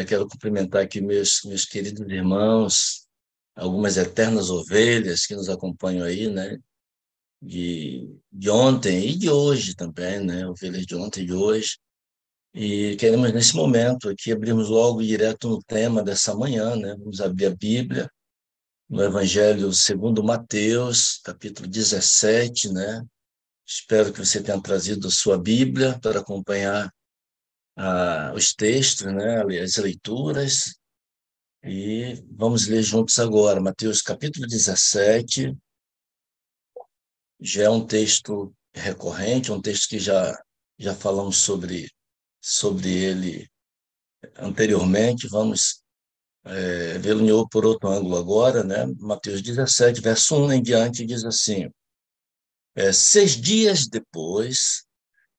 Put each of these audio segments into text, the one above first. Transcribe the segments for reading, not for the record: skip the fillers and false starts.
Quero cumprimentar aqui meus queridos irmãos, algumas eternas ovelhas que nos acompanham aí, né? De ontem e de hoje também, né? Ovelhas de ontem e de hoje. E queremos, nesse momento aqui, abrirmos logo direto no tema dessa manhã, né? Vamos abrir a Bíblia no Evangelho segundo Mateus, capítulo 17, né? Espero que você tenha trazido a sua Bíblia para acompanhar os textos, né? As leituras. E vamos ler juntos agora, Mateus capítulo 17, já é um texto recorrente, um texto que já falamos sobre ele anteriormente, vamos vê-lo por outro ângulo agora, né? Mateus 17, verso 1 em diante, diz assim, 6 dias depois,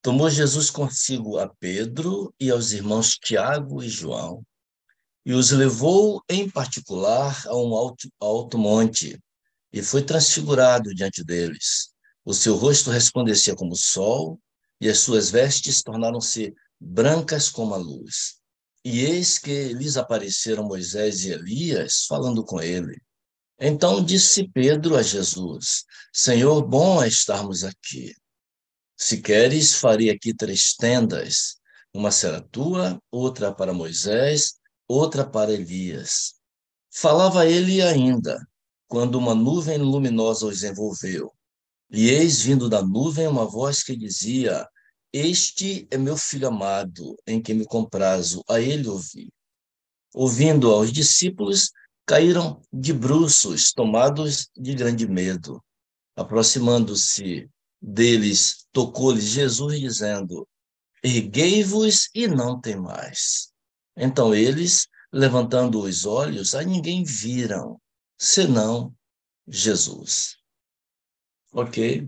tomou Jesus consigo a Pedro e aos irmãos Tiago e João, e os levou em particular a um alto monte, e foi transfigurado diante deles. O seu rosto resplandecia como o sol, e as suas vestes tornaram-se brancas como a luz. E eis que lhes apareceram Moisés e Elias, falando com ele. Então disse Pedro a Jesus, Senhor, bom é estarmos aqui. Se queres, farei aqui 3 tendas. Uma será tua, outra para Moisés, outra para Elias. Falava ele ainda, quando uma nuvem luminosa os envolveu. E eis vindo da nuvem uma voz que dizia: Este é meu filho amado, em quem me comprazo, a ele ouvi. Ouvindo aos discípulos, caíram de bruços, tomados de grande medo. Aproximando-se deles, tocou-lhes Jesus, dizendo: Erguei-vos e não temais. Então eles, levantando os olhos, a ninguém viram, senão Jesus. Ok?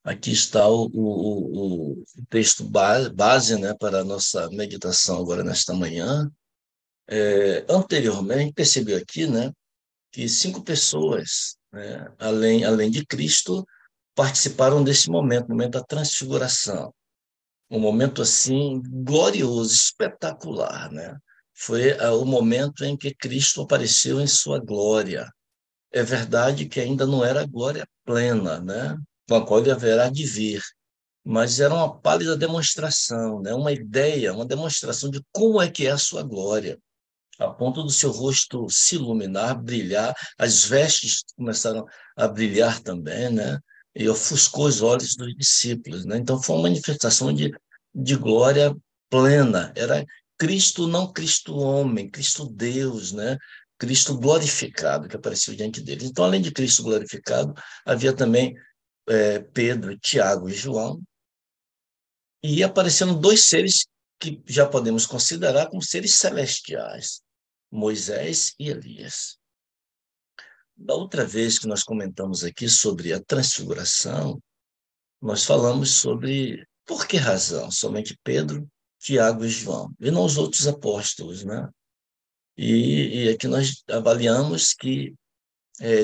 Aqui está o texto base, né, para a nossa meditação agora nesta manhã. Anteriormente, percebeu aqui, né, que 5 pessoas, né, além de Cristo, participaram desse momento da transfiguração. Um momento assim glorioso, espetacular, né? Foi o momento em que Cristo apareceu em sua glória. É verdade que ainda não era a glória plena, né? Com a qual ele haverá de vir, mas era uma pálida demonstração, né? Uma ideia, uma demonstração de como é que é a sua glória, a ponto do seu rosto se iluminar, brilhar, as vestes começaram a brilhar também, né? E ofuscou os olhos dos discípulos, né? Então foi uma manifestação de glória plena. Era Cristo, não Cristo homem, Cristo Deus, né? Cristo glorificado que apareceu diante deles. Então, além de Cristo glorificado, havia também Pedro, Tiago e João, e apareceram 2 seres que já podemos considerar como seres celestiais, Moisés e Elias. Da outra vez que nós comentamos aqui sobre a transfiguração, nós falamos sobre por que razão somente Pedro, Tiago e João, e não os outros apóstolos, né? E aqui nós avaliamos que,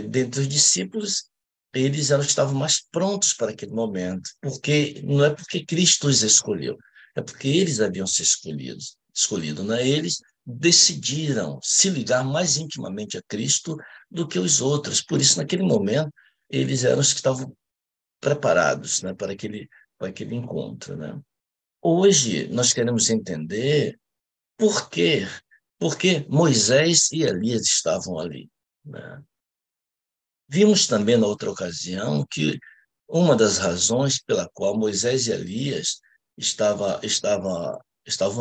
dentre os discípulos, eles eram, estavam mais prontos para aquele momento, porque não é porque Cristo os escolheu, é porque eles haviam se escolhido, né? Eles decidiram se ligar mais intimamente a Cristo do que os outros. Por isso, naquele momento, eles eram os que estavam preparados, né, para aquele encontro, né? Hoje, nós queremos entender por quê, porque Moisés e Elias estavam ali, né? Vimos também na outra ocasião que uma das razões pela qual Moisés e Elias estavam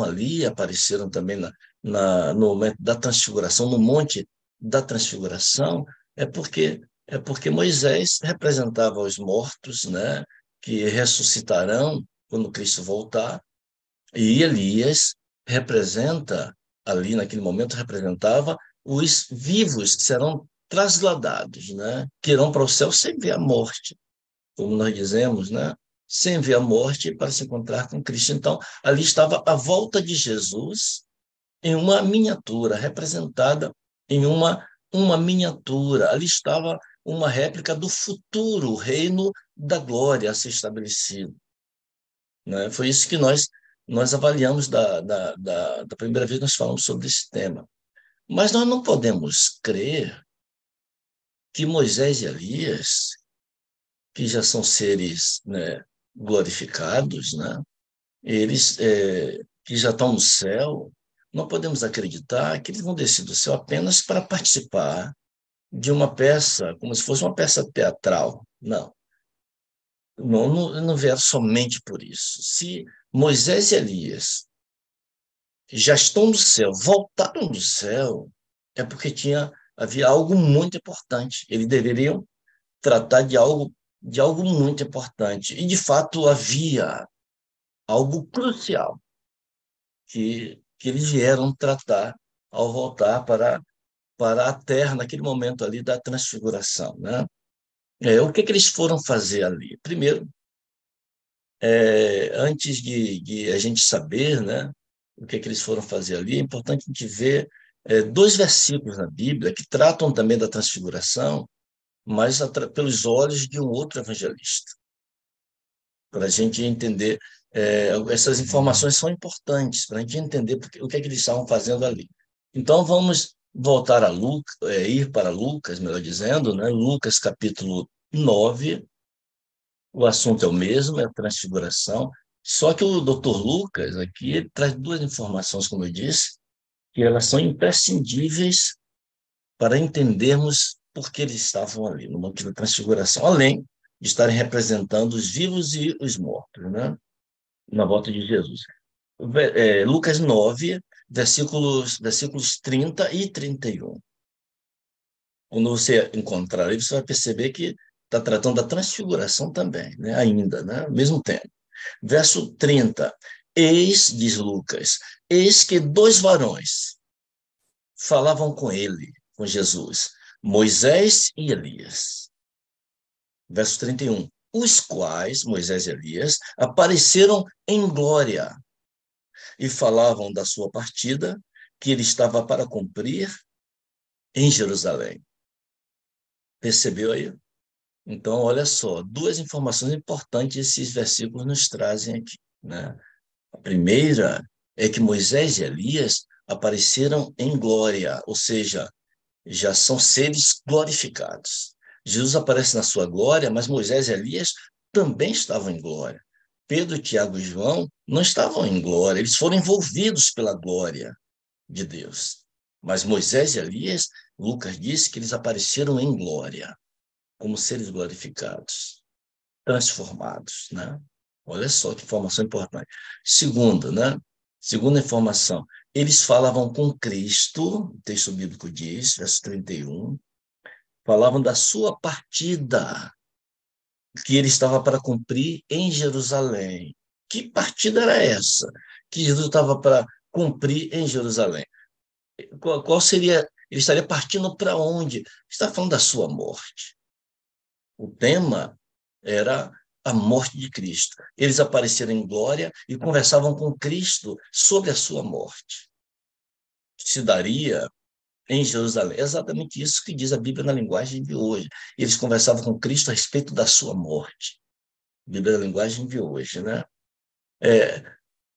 ali, apareceram também no momento da transfiguração, no monte da transfiguração, é porque Moisés representava os mortos, né, que ressuscitarão quando Cristo voltar, e Elias representa, ali naquele momento, representava os vivos que serão trasladados, né? Que irão para o céu sem ver a morte, como nós dizemos, né? Sem ver a morte para se encontrar com Cristo. Então, ali estava a volta de Jesus em uma miniatura, representada em uma miniatura. Ali estava uma réplica do futuro reino da glória a ser estabelecido, né? Foi isso que nós avaliamos da primeira vez que nós falamos sobre esse tema. Mas nós não podemos crer que Moisés e Elias, que já são seres, né, glorificados, né, eles que já estão no céu, não podemos acreditar que eles vão descer do céu apenas para participar de uma peça, como se fosse uma peça teatral. Não, não vieram somente por isso. Se Moisés e Elias já estão no céu, voltaram do céu, é porque havia algo muito importante. Eles deveriam tratar de algo muito importante. E, de fato, havia algo crucial que eles vieram tratar ao voltar para a terra, naquele momento ali da transfiguração, né? O que eles foram fazer ali? Primeiro, antes de a gente saber, né, o que eles foram fazer ali, é importante a gente ver dois versículos na Bíblia que tratam também da transfiguração, mas pelos olhos de um outro evangelista, para a gente entender. Essas informações são importantes para a gente entender o que eles estavam fazendo ali. Então, vamos voltar a Lucas, ir para Lucas, melhor dizendo, né? Lucas capítulo 9. O assunto é o mesmo, é a transfiguração, só que o Dr. Lucas aqui ele traz duas informações, como eu disse, que elas são imprescindíveis para entendermos por que eles estavam ali, no Monte da Transfiguração, além de estarem representando os vivos e os mortos, né? Na volta de Jesus. Lucas 9, versículos 30 e 31. Quando você encontrar aí, você vai perceber que está tratando da transfiguração também, né? Ainda, né? Ao mesmo tempo. Verso 30. Eis, diz Lucas, eis que dois varões falavam com ele, com Jesus, Moisés e Elias. Verso 31. Os quais, Moisés e Elias, apareceram em glória e falavam da sua partida, que ele estava para cumprir em Jerusalém. Percebeu aí? Então, olha só, duas informações importantes esses versículos nos trazem aqui, né? A primeira é que Moisés e Elias apareceram em glória, ou seja, já são seres glorificados. Jesus aparece na sua glória, mas Moisés e Elias também estavam em glória. Pedro, Tiago e João não estavam em glória, eles foram envolvidos pela glória de Deus. Mas Moisés e Elias, Lucas disse que eles apareceram em glória, como seres glorificados, transformados, né? Olha só que informação importante. Segunda, né? Segunda informação, eles falavam com Cristo, o texto bíblico diz, verso 31, falavam da sua partida, que ele estava para cumprir em Jerusalém. Que partida era essa que Jesus estava para cumprir em Jerusalém? Qual seria? Ele estaria partindo para onde? Está falando da sua morte. O tema era a morte de Cristo. Eles apareceram em glória e conversavam com Cristo sobre a sua morte. Se daria em Jerusalém. É exatamente isso que diz a Bíblia na linguagem de hoje. Eles conversavam com Cristo a respeito da sua morte. Bíblia na linguagem de hoje, né?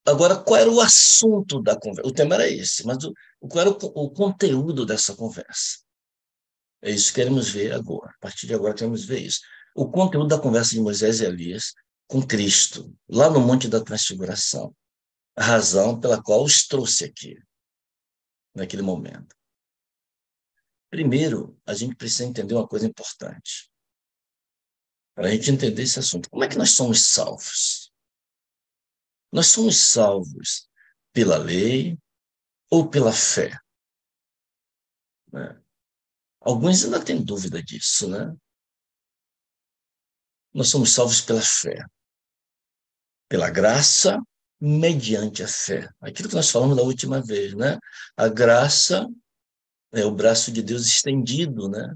Agora, qual era o assunto da conversa? O tema era esse, mas qual era o conteúdo dessa conversa? É isso que queremos ver agora. A partir de agora, queremos ver isso. O conteúdo da conversa de Moisés e Elias com Cristo, lá no Monte da Transfiguração. A razão pela qual os trouxe aqui, naquele momento. Primeiro, a gente precisa entender uma coisa importante. Para a gente entender esse assunto. Como é que nós somos salvos? Nós somos salvos pela lei ou pela fé? Né? Alguns ainda têm dúvida disso, né? Nós somos salvos pela fé, pela graça, mediante a fé. Aquilo que nós falamos da última vez, né? A graça é o braço de Deus estendido, né?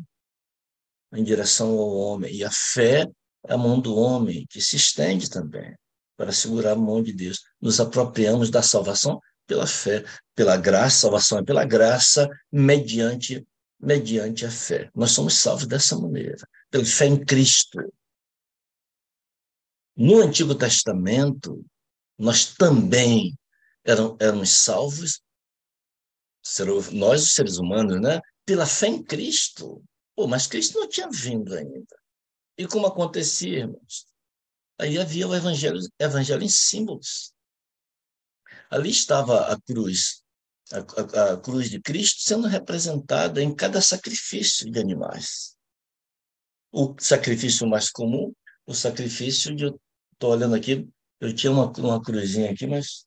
Em direção ao homem. E a fé é a mão do homem, que se estende também para segurar a mão de Deus. Nos apropriamos da salvação pela fé, pela graça, salvação é pela graça, mediante a fé. Nós somos salvos dessa maneira, pela fé em Cristo. No Antigo Testamento, nós também éramos salvos, nós, os seres humanos, né? Pela fé em Cristo. Pô, mas Cristo não tinha vindo ainda. E como acontecia, irmãos? Aí havia o evangelho em símbolos. Ali estava a cruz, a cruz de Cristo sendo representada em cada sacrifício de animais. O sacrifício mais comum, o sacrifício de... Estou olhando aqui, eu tinha uma cruzinha aqui, mas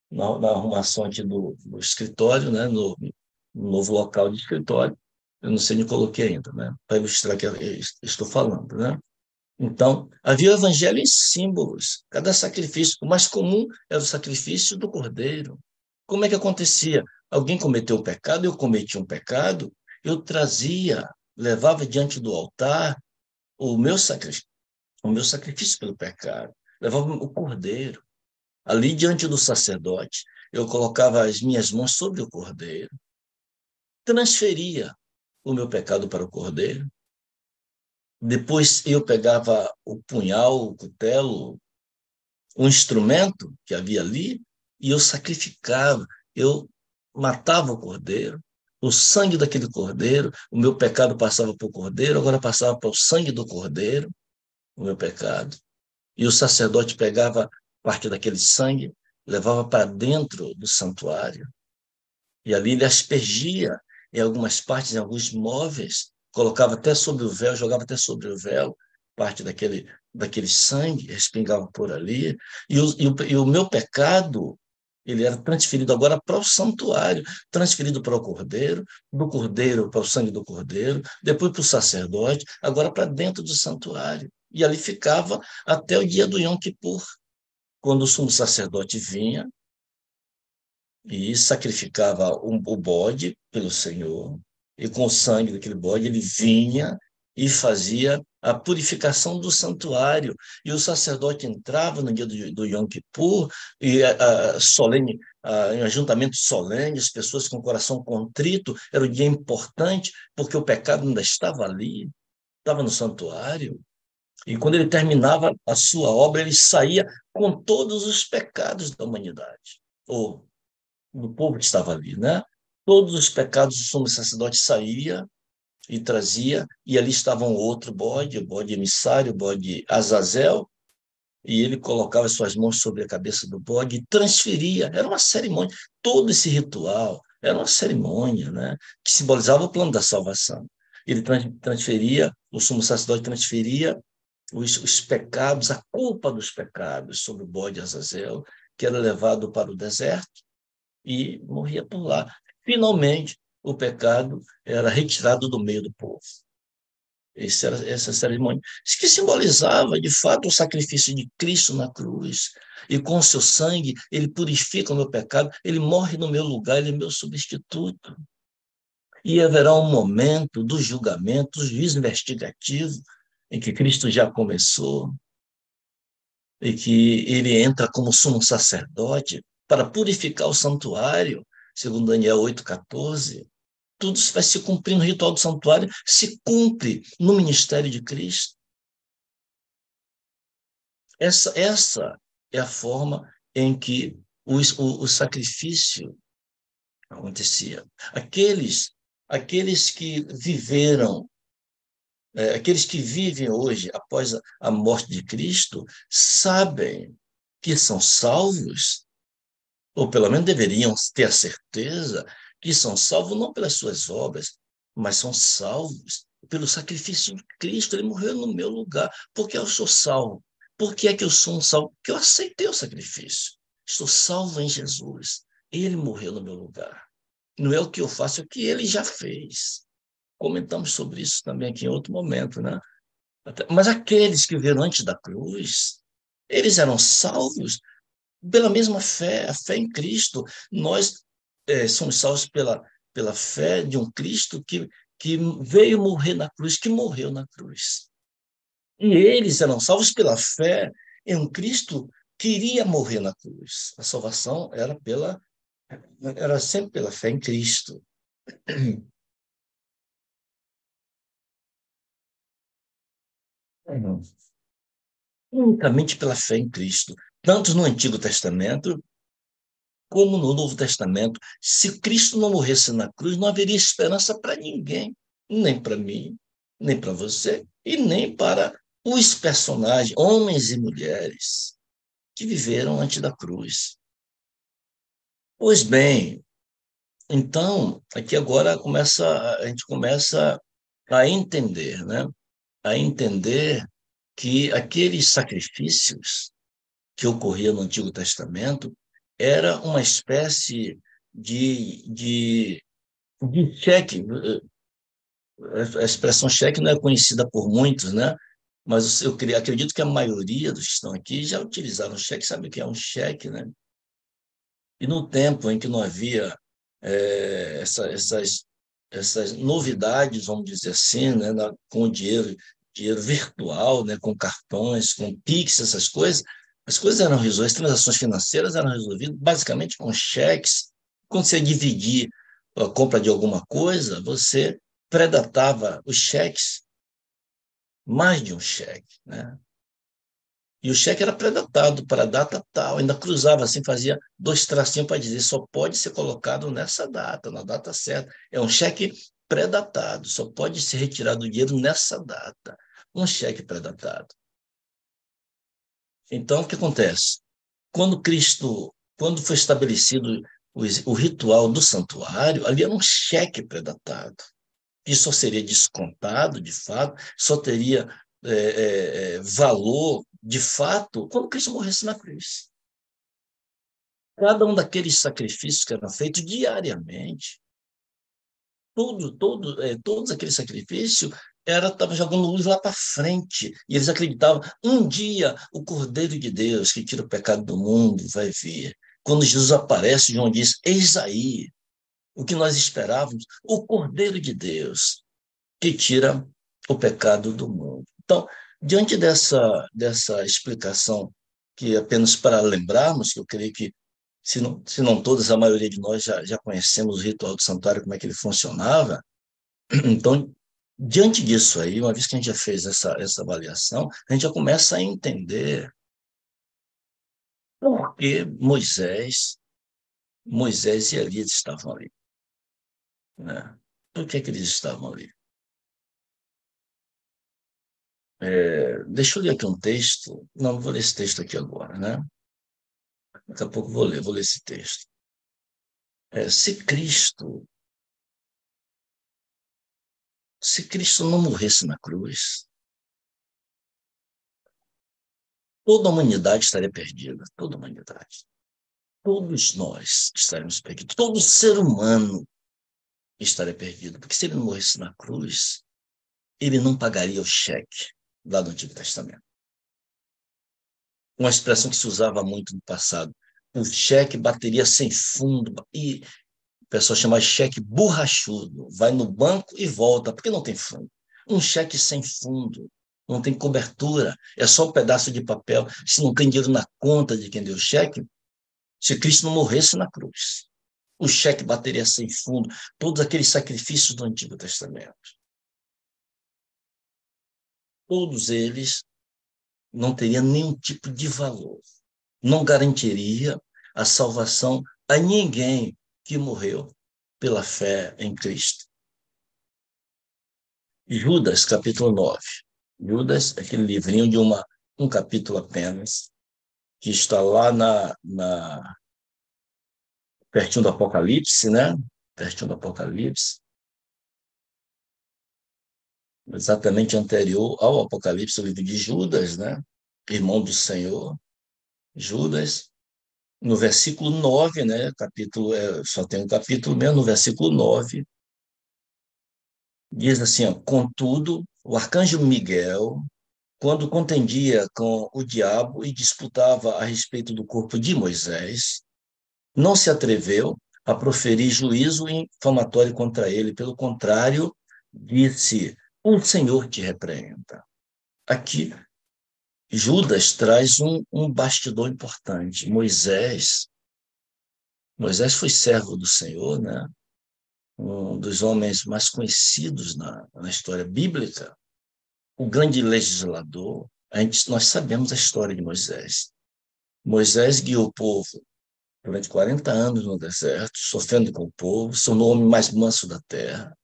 na arrumação aqui do escritório, né, no novo local de escritório, eu não sei onde coloquei ainda, né, para ilustrar que eu estou falando, né? Então, havia o evangelho em símbolos. Cada sacrifício, o mais comum era o sacrifício do cordeiro. Como é que acontecia? Alguém cometeu um pecado, eu cometi um pecado, eu trazia, levava diante do altar o meu sacrifício pelo pecado, levava o cordeiro. Ali diante do sacerdote, eu colocava as minhas mãos sobre o cordeiro, transferia o meu pecado para o cordeiro. Depois eu pegava o punhal, o cutelo, o instrumento que havia ali, e eu sacrificava, eu matava o cordeiro, o sangue daquele cordeiro, o meu pecado passava para o cordeiro, agora passava para o sangue do cordeiro, o meu pecado. E o sacerdote pegava parte daquele sangue, levava para dentro do santuário, e ali ele aspergia em algumas partes, em alguns móveis, colocava até sobre o véu, jogava até sobre o véu, parte daquele sangue, respingava por ali. E o meu pecado, ele era transferido agora para o santuário, transferido para o cordeiro, do cordeiro para o sangue do cordeiro, depois para o sacerdote, agora para dentro do santuário. E ali ficava até o dia do Yom Kippur, quando o sumo sacerdote vinha e sacrificava o bode pelo Senhor, e com o sangue daquele bode ele vinha e fazia a purificação do santuário, e o sacerdote entrava no dia do Yom Kippur, e solene, em ajuntamento solene, as pessoas com o coração contrito, era um dia importante, porque o pecado ainda estava ali, estava no santuário, e quando ele terminava a sua obra, ele saía com todos os pecados da humanidade, ou do povo que estava ali, né? Todos os pecados do sumo sacerdote saía e trazia, e ali estava um outro bode, o bode emissário, o bode Azazel, e ele colocava suas mãos sobre a cabeça do bode e transferia. Era uma cerimônia. Todo esse ritual era uma cerimônia, né? Que simbolizava o plano da salvação. Ele transferia, o sumo sacerdote transferia os pecados, a culpa dos pecados sobre o bode Azazel, que era levado para o deserto e morria por lá. Finalmente, o pecado era retirado do meio do povo. Essa cerimônia, isso que simbolizava, de fato, o sacrifício de Cristo na cruz. E com o seu sangue, ele purifica o meu pecado, ele morre no meu lugar, ele é meu substituto. E haverá um momento do julgamento, do juízo investigativo, em que Cristo já começou, e que ele entra como sumo sacerdote para purificar o santuário, segundo Daniel 8,14. Tudo isso vai se cumprir no ritual do santuário, se cumpre no ministério de Cristo. Essa é a forma em que o sacrifício acontecia. Aqueles que viveram, aqueles que vivem hoje após a morte de Cristo, sabem que são salvos, ou pelo menos deveriam ter a certeza que são salvos não pelas suas obras, mas são salvos pelo sacrifício de Cristo. Ele morreu no meu lugar. Por que eu sou salvo? Por que é que eu sou um salvo? Porque eu aceitei o sacrifício. Estou salvo em Jesus. Ele morreu no meu lugar. Não é o que eu faço, é o que ele já fez. Comentamos sobre isso também aqui em outro momento, né? Mas aqueles que viveram antes da cruz, eles eram salvos pela mesma fé, a fé em Cristo. Nós somos salvos pela fé de um Cristo que veio morrer na cruz, que morreu na cruz. E eles eram salvos pela fé em um Cristo que iria morrer na cruz. A salvação era sempre pela fé em Cristo. Unicamente pela fé em Cristo. tanto no Antigo Testamento como no Novo Testamento. Se Cristo não morresse na cruz, não haveria esperança para ninguém, nem para mim, nem para você, e nem para os personagens, homens e mulheres, que viveram antes da cruz. Pois bem, então, aqui agora a gente começa a entender, né? A entender que aqueles sacrifícios que ocorriam no Antigo Testamento era uma espécie de cheque. A expressão cheque não é conhecida por muitos, né? Mas acredito que a maioria dos que estão aqui já utilizaram cheque, sabe o que é um cheque, né? E no tempo em que não havia essas novidades, vamos dizer assim, né, com o dinheiro virtual, né, com cartões, com Pix, essas coisas, as coisas eram resolvidas, as transações financeiras eram resolvidas basicamente com cheques. Quando você dividia a compra de alguma coisa, você predatava os cheques, mais de um cheque, né? E o cheque era predatado para a data tal, ainda cruzava assim, fazia dois tracinhos para dizer só pode ser colocado nessa data, na data certa. É um cheque predatado, só pode ser retirado o dinheiro nessa data. Um cheque predatado. Então, o que acontece? Quando foi estabelecido o ritual do santuário, ali era um cheque predatado, que só seria descontado, de fato, só teria valor, de fato, quando Cristo morresse na cruz. Cada um daqueles sacrifícios que eram feitos diariamente, todos aqueles sacrifícios estava jogando luz lá para frente. E eles acreditavam, um dia o Cordeiro de Deus, que tira o pecado do mundo, vai vir. Quando Jesus aparece, João diz, eis aí, o que nós esperávamos, o Cordeiro de Deus, que tira o pecado do mundo. Então, diante dessa explicação, que apenas para lembrarmos, que eu creio que, se não todas, a maioria de nós já conhecemos o ritual do santuário, como é que ele funcionava. Então, diante disso aí, uma vez que a gente já fez essa avaliação, a gente já começa a entender por que Moisés e Elias estavam ali, né? Por que eles estavam ali? Deixa eu ler aqui um texto. Não vou ler esse texto aqui agora, né? Daqui a pouco vou ler esse texto. Se Cristo não morresse na cruz, toda a humanidade estaria perdida, toda a humanidade. Todos nós estaremos perdidos, todo ser humano estaria perdido, porque se ele não morresse na cruz, ele não pagaria o cheque lá do Antigo Testamento. Uma expressão que se usava muito no passado. O cheque bateria sem fundo, e o pessoal chama de cheque borrachudo. Vai no banco e volta, porque não tem fundo. Um cheque sem fundo, não tem cobertura, é só um pedaço de papel. Se não tem dinheiro na conta de quem deu o cheque, se Cristo não morresse na cruz, o cheque bateria sem fundo, todos aqueles sacrifícios do Antigo Testamento. Todos eles não teriam nenhum tipo de valor. Não garantiria a salvação a ninguém que morreu pela fé em Cristo. Judas, capítulo 9. Judas, aquele livrinho de um capítulo apenas, que está lá pertinho do Apocalipse, né? Pertinho do Apocalipse, exatamente anterior ao Apocalipse, o livro de Judas, né? Irmão do Senhor, Judas, no versículo 9, né? Capítulo, só tem um capítulo mesmo, no versículo 9, diz assim, ó, contudo, o arcanjo Miguel, quando contendia com o diabo e disputava a respeito do corpo de Moisés, não se atreveu a proferir juízo infamatório contra ele. Pelo contrário, disse: o Senhor te repreenda. Aqui, Judas traz um bastidor importante. Moisés foi servo do Senhor, né? Um dos homens mais conhecidos na história bíblica, o grande legislador. Nós sabemos a história de Moisés. Moisés guiou o povo durante 40 anos no deserto, sofrendo com o povo, se tornou o homem mais manso da terra.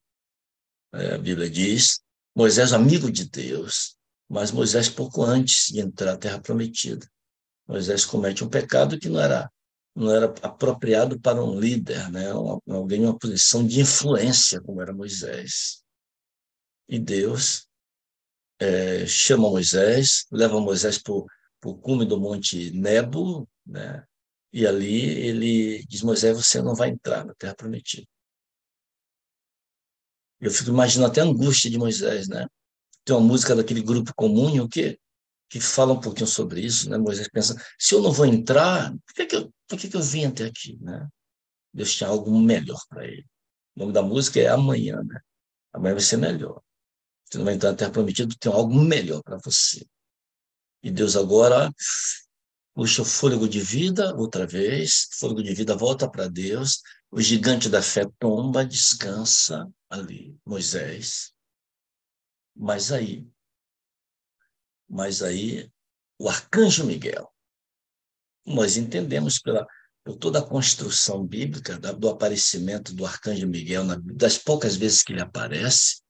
A Bíblia diz, Moisés, amigo de Deus, mas Moisés, pouco antes de entrar na terra prometida, Moisés comete um pecado que não era apropriado para um líder, né? Alguém em uma posição de influência, como era Moisés. E Deus chama Moisés, leva Moisés para o cume do Monte Nebo, né? E ali ele diz, Moisés, você não vai entrar na terra prometida. Eu fico imaginando até a angústia de Moisés, né? Tem uma música daquele grupo Comum, que fala um pouquinho sobre isso, né? Moisés pensa, se eu não vou entrar, por que eu vim até aqui, né? Deus tinha algo melhor para ele. O nome da música é Amanhã, né? Amanhã vai ser melhor. Você não vai entrar na terra prometida, tem algo melhor para você. E Deus agora puxa o fôlego de vida outra vez, o fôlego de vida volta para Deus, o gigante da fé tomba, descansa ali, Moisés. Mas aí, mas aí, o arcanjo Miguel, nós entendemos por toda a construção bíblica do aparecimento do arcanjo Miguel, das poucas vezes que ele aparece,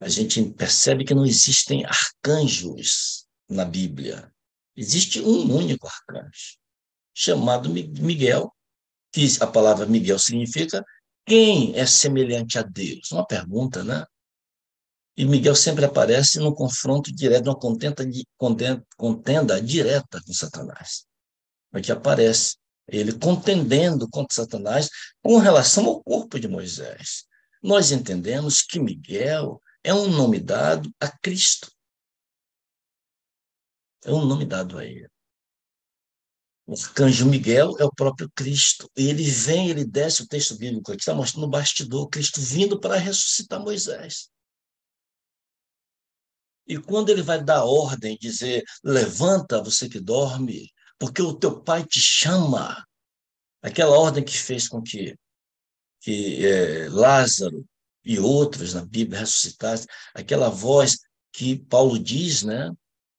a gente percebe que não existem arcanjos na Bíblia. Existe um único arcanjo, chamado Miguel, que a palavra Miguel significa quem é semelhante a Deus? Uma pergunta, né? E Miguel sempre aparece num confronto direto, numa contenda direta com Satanás. Aqui aparece ele contendendo contra Satanás com relação ao corpo de Moisés. Nós entendemos que Miguel é um nome dado a Cristo, é um nome dado a ele. O arcanjo Miguel é o próprio Cristo. Ele vem, ele desce, o texto bíblico aqui está mostrando no bastidor, Cristo vindo para ressuscitar Moisés. E quando ele vai dar ordem, dizer, levanta você que dorme, porque o teu pai te chama, aquela ordem que fez com que Lázaro e outros na Bíblia ressuscitassem, aquela voz que Paulo diz, né?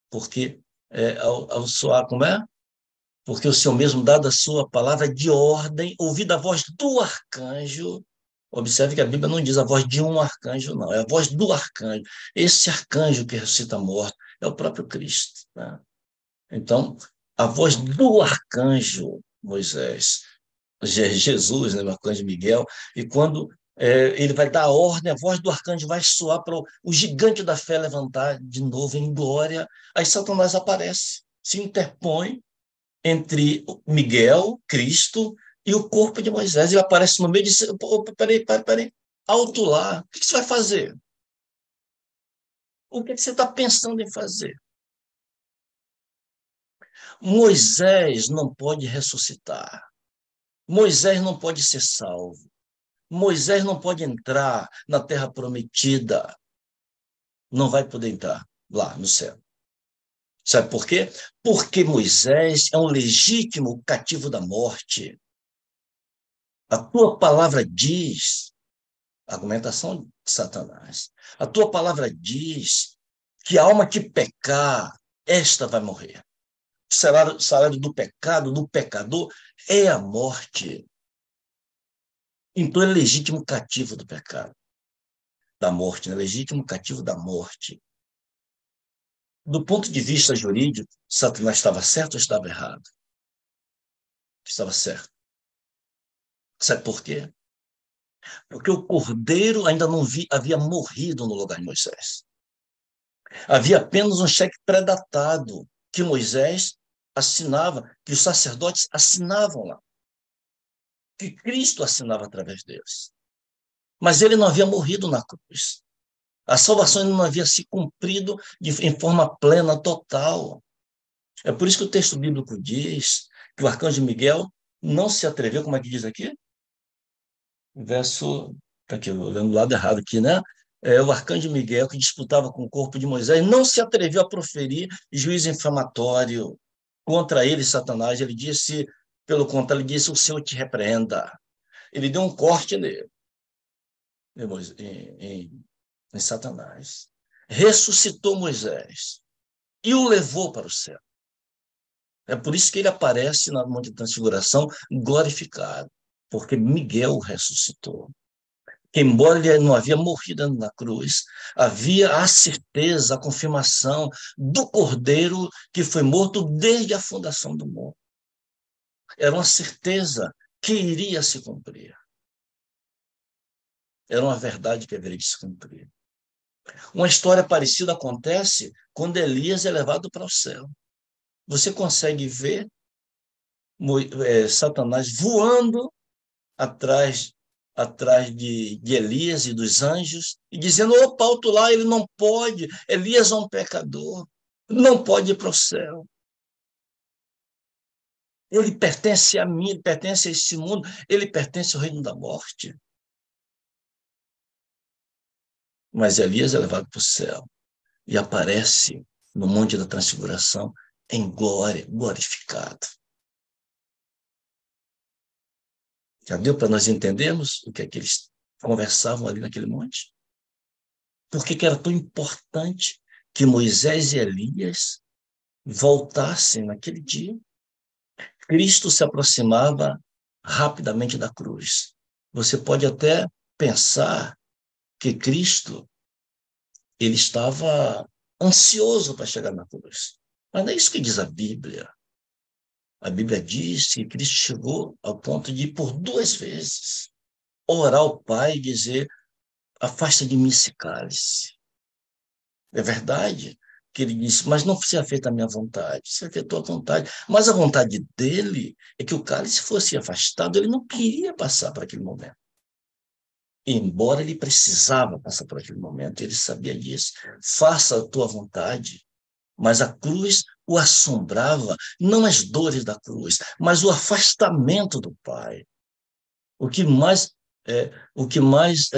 Porque ao soar, como é? Porque o Senhor mesmo, dada a sua palavra de ordem, ouvida a voz do arcanjo. Observe que a Bíblia não diz a voz de um arcanjo, não, é a voz do arcanjo. Esse arcanjo que ressuscita morto é o próprio Cristo. Né? Então, a voz do arcanjo Moisés, Jesus, né, o arcanjo Miguel, e quando ele vai dar a ordem, a voz do arcanjo vai soar para o gigante da fé levantar de novo em glória, aí Satanás aparece, se interpõe entre Miguel, Cristo, e o corpo de Moisés. Ele aparece no meio e diz, peraí, alto lá, o que você vai fazer? O que você está pensando em fazer? Moisés não pode ressuscitar. Moisés não pode ser salvo. Moisés não pode entrar na terra prometida. Não vai poder entrar lá no céu. Sabe por quê? Porque Moisés é um legítimo cativo da morte. A tua palavra diz, argumentação de Satanás, a tua palavra diz que a alma que pecar, esta vai morrer. O salário do pecado, do pecador, é a morte. Então ele é legítimo cativo do pecado, da morte, né? Legítimo cativo da morte. Do ponto de vista jurídico, Satanás estava certo ou estava errado? Estava certo. Sabe por quê? Porque o cordeiro ainda não havia morrido no lugar de Moisés. Havia apenas um cheque pré-datado que Moisés assinava, que os sacerdotes assinavam lá, que Cristo assinava através deles. Mas ele não havia morrido na cruz. A salvação ainda não havia se cumprido em forma plena, total. É por isso que o texto bíblico diz que o arcanjo Miguel não se atreveu, como é que diz aqui? Verso, tá aqui, olhando do lado errado aqui, né? O arcanjo Miguel, que disputava com o corpo de Moisés, não se atreveu a proferir juízo infamatório contra ele, Satanás. Ele disse, pelo contrário, ele disse, o Senhor te repreenda. Ele deu um corte nele, em Satanás. Ressuscitou Moisés e o levou para o céu. É por isso que ele aparece na Monte da Transfiguração glorificado, porque Miguel o ressuscitou. Embora ele não havia morrido na cruz, havia a certeza, a confirmação do Cordeiro que foi morto desde a fundação do mundo. Era uma certeza que iria se cumprir. Era uma verdade que haveria de se cumprir. Uma história parecida acontece quando Elias é levado para o céu. Você consegue ver Satanás voando atrás de Elias e dos anjos, e dizendo, opa, alto lá, ele não pode, Elias é um pecador, não pode ir para o céu. Ele pertence a mim, ele pertence a esse mundo, ele pertence ao reino da morte. Mas Elias é levado para o céu e aparece no Monte da Transfiguração em glória, glorificado. Já deu para nós entendermos o que é que eles conversavam ali naquele monte? Por que era tão importante que Moisés e Elias voltassem naquele dia? Cristo se aproximava rapidamente da cruz. Você pode até pensar que Cristo ele estava ansioso para chegar na cruz. Mas não é isso que diz a Bíblia. A Bíblia diz que Cristo chegou ao ponto de ir por 2 vezes, orar ao Pai e dizer, afasta de mim esse cálice. É verdade que ele disse, mas não seja feita a minha vontade, seja feita a tua vontade. Mas a vontade dele é que o cálice fosse afastado, ele não queria passar por aquele momento. Embora ele precisava passar por aquele momento, ele sabia disso. Faça a tua vontade. Mas a cruz o assombrava, não as dores da cruz, mas o afastamento do Pai. O que mais, o que mais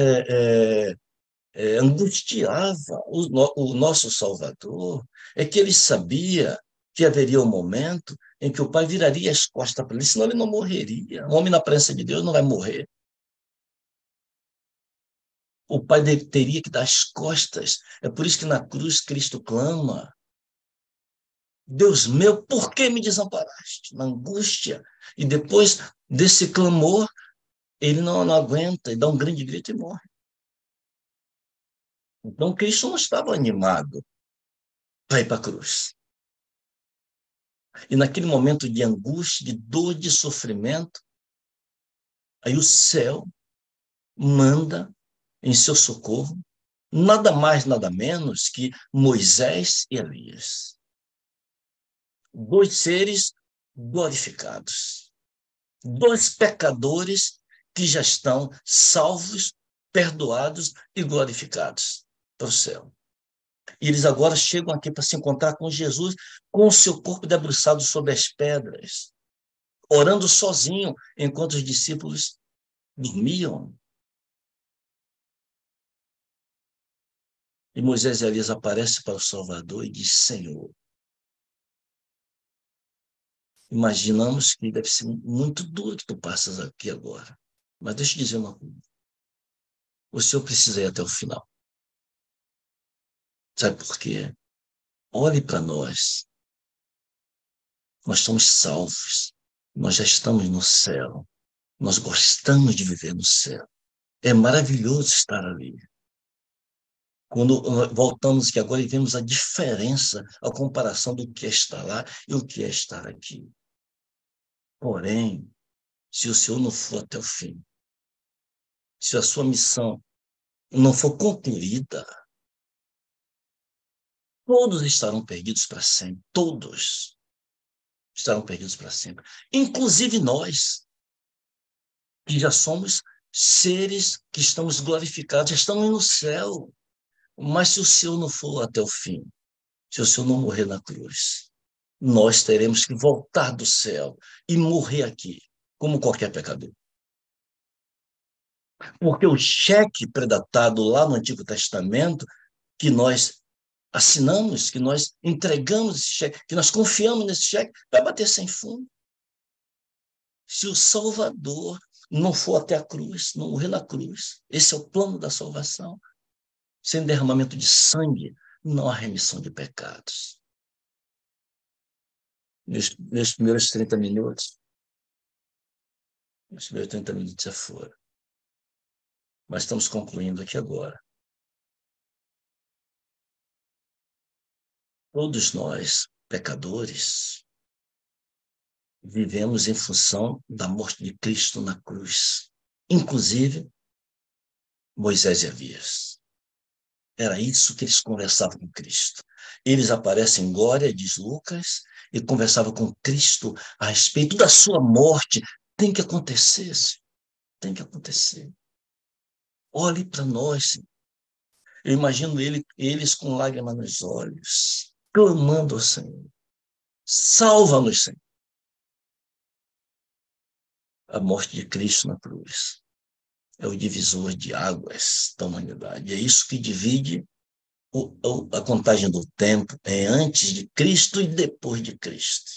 angustiava o nosso Salvador é que ele sabia que haveria um momento em que o Pai viraria as costas para ele, senão ele não morreria. Um homem na presença de Deus não vai morrer. O Pai teria que dar as costas. É por isso que na cruz Cristo clama, Deus meu, por que me desamparaste? Na angústia. E depois desse clamor, ele não aguenta e dá um grande grito e morre. Então, Cristo não estava animado para ir para a cruz. E naquele momento de angústia, de dor, de sofrimento, aí o céu manda em seu socorro nada mais, nada menos que Moisés e Elias. 2 seres glorificados. 2 pecadores que já estão salvos, perdoados e glorificados para o céu. E eles agora chegam aqui para se encontrar com Jesus, com o seu corpo debruçado sobre as pedras, orando sozinho, enquanto os discípulos dormiam. E Moisés e Elias aparecem para o Salvador e diz, Senhor, imaginamos que deve ser muito duro que tu passas aqui agora. Mas deixa eu dizer uma coisa. O Senhor precisa ir até o final. Sabe por quê? Olhe para nós. Nós somos salvos. Nós já estamos no céu. Nós gostamos de viver no céu. É maravilhoso estar ali. Quando voltamos aqui agora e vemos a diferença, a comparação do que é estar lá e o que é estar aqui. Porém, se o Senhor não for até o fim, se a sua missão não for concluída, todos estarão perdidos para sempre. Todos estarão perdidos para sempre. Inclusive nós, que já somos seres que estamos glorificados, já estamos no céu. Mas se o Senhor não for até o fim, se o Senhor não morrer na cruz, nós teremos que voltar do céu e morrer aqui, como qualquer pecador. Porque o cheque predatado lá no Antigo Testamento, que nós assinamos, que nós entregamos esse cheque, que nós confiamos nesse cheque, vai bater sem fundo. Se o Salvador não for até a cruz, não morrer na cruz, esse é o plano da salvação. Sem derramamento de sangue, não há remissão de pecados. Meus primeiros 30 minutos. Os primeiros 30 minutos já foram. Mas estamos concluindo aqui agora. Todos nós, pecadores, vivemos em função da morte de Cristo na cruz. Inclusive, Moisés e Elias. Era isso que eles conversavam com Cristo. Eles aparecem em glória, diz Lucas, e conversavam com Cristo a respeito da sua morte. Tem que acontecer, Senhor. Tem que acontecer. Olhe para nós, Senhor. Eu imagino eles com lágrimas nos olhos, clamando ao Senhor. Salva-nos, Senhor. A morte de Cristo na cruz é o divisor de águas da humanidade. É isso que divide a contagem do tempo, é antes de Cristo e depois de Cristo.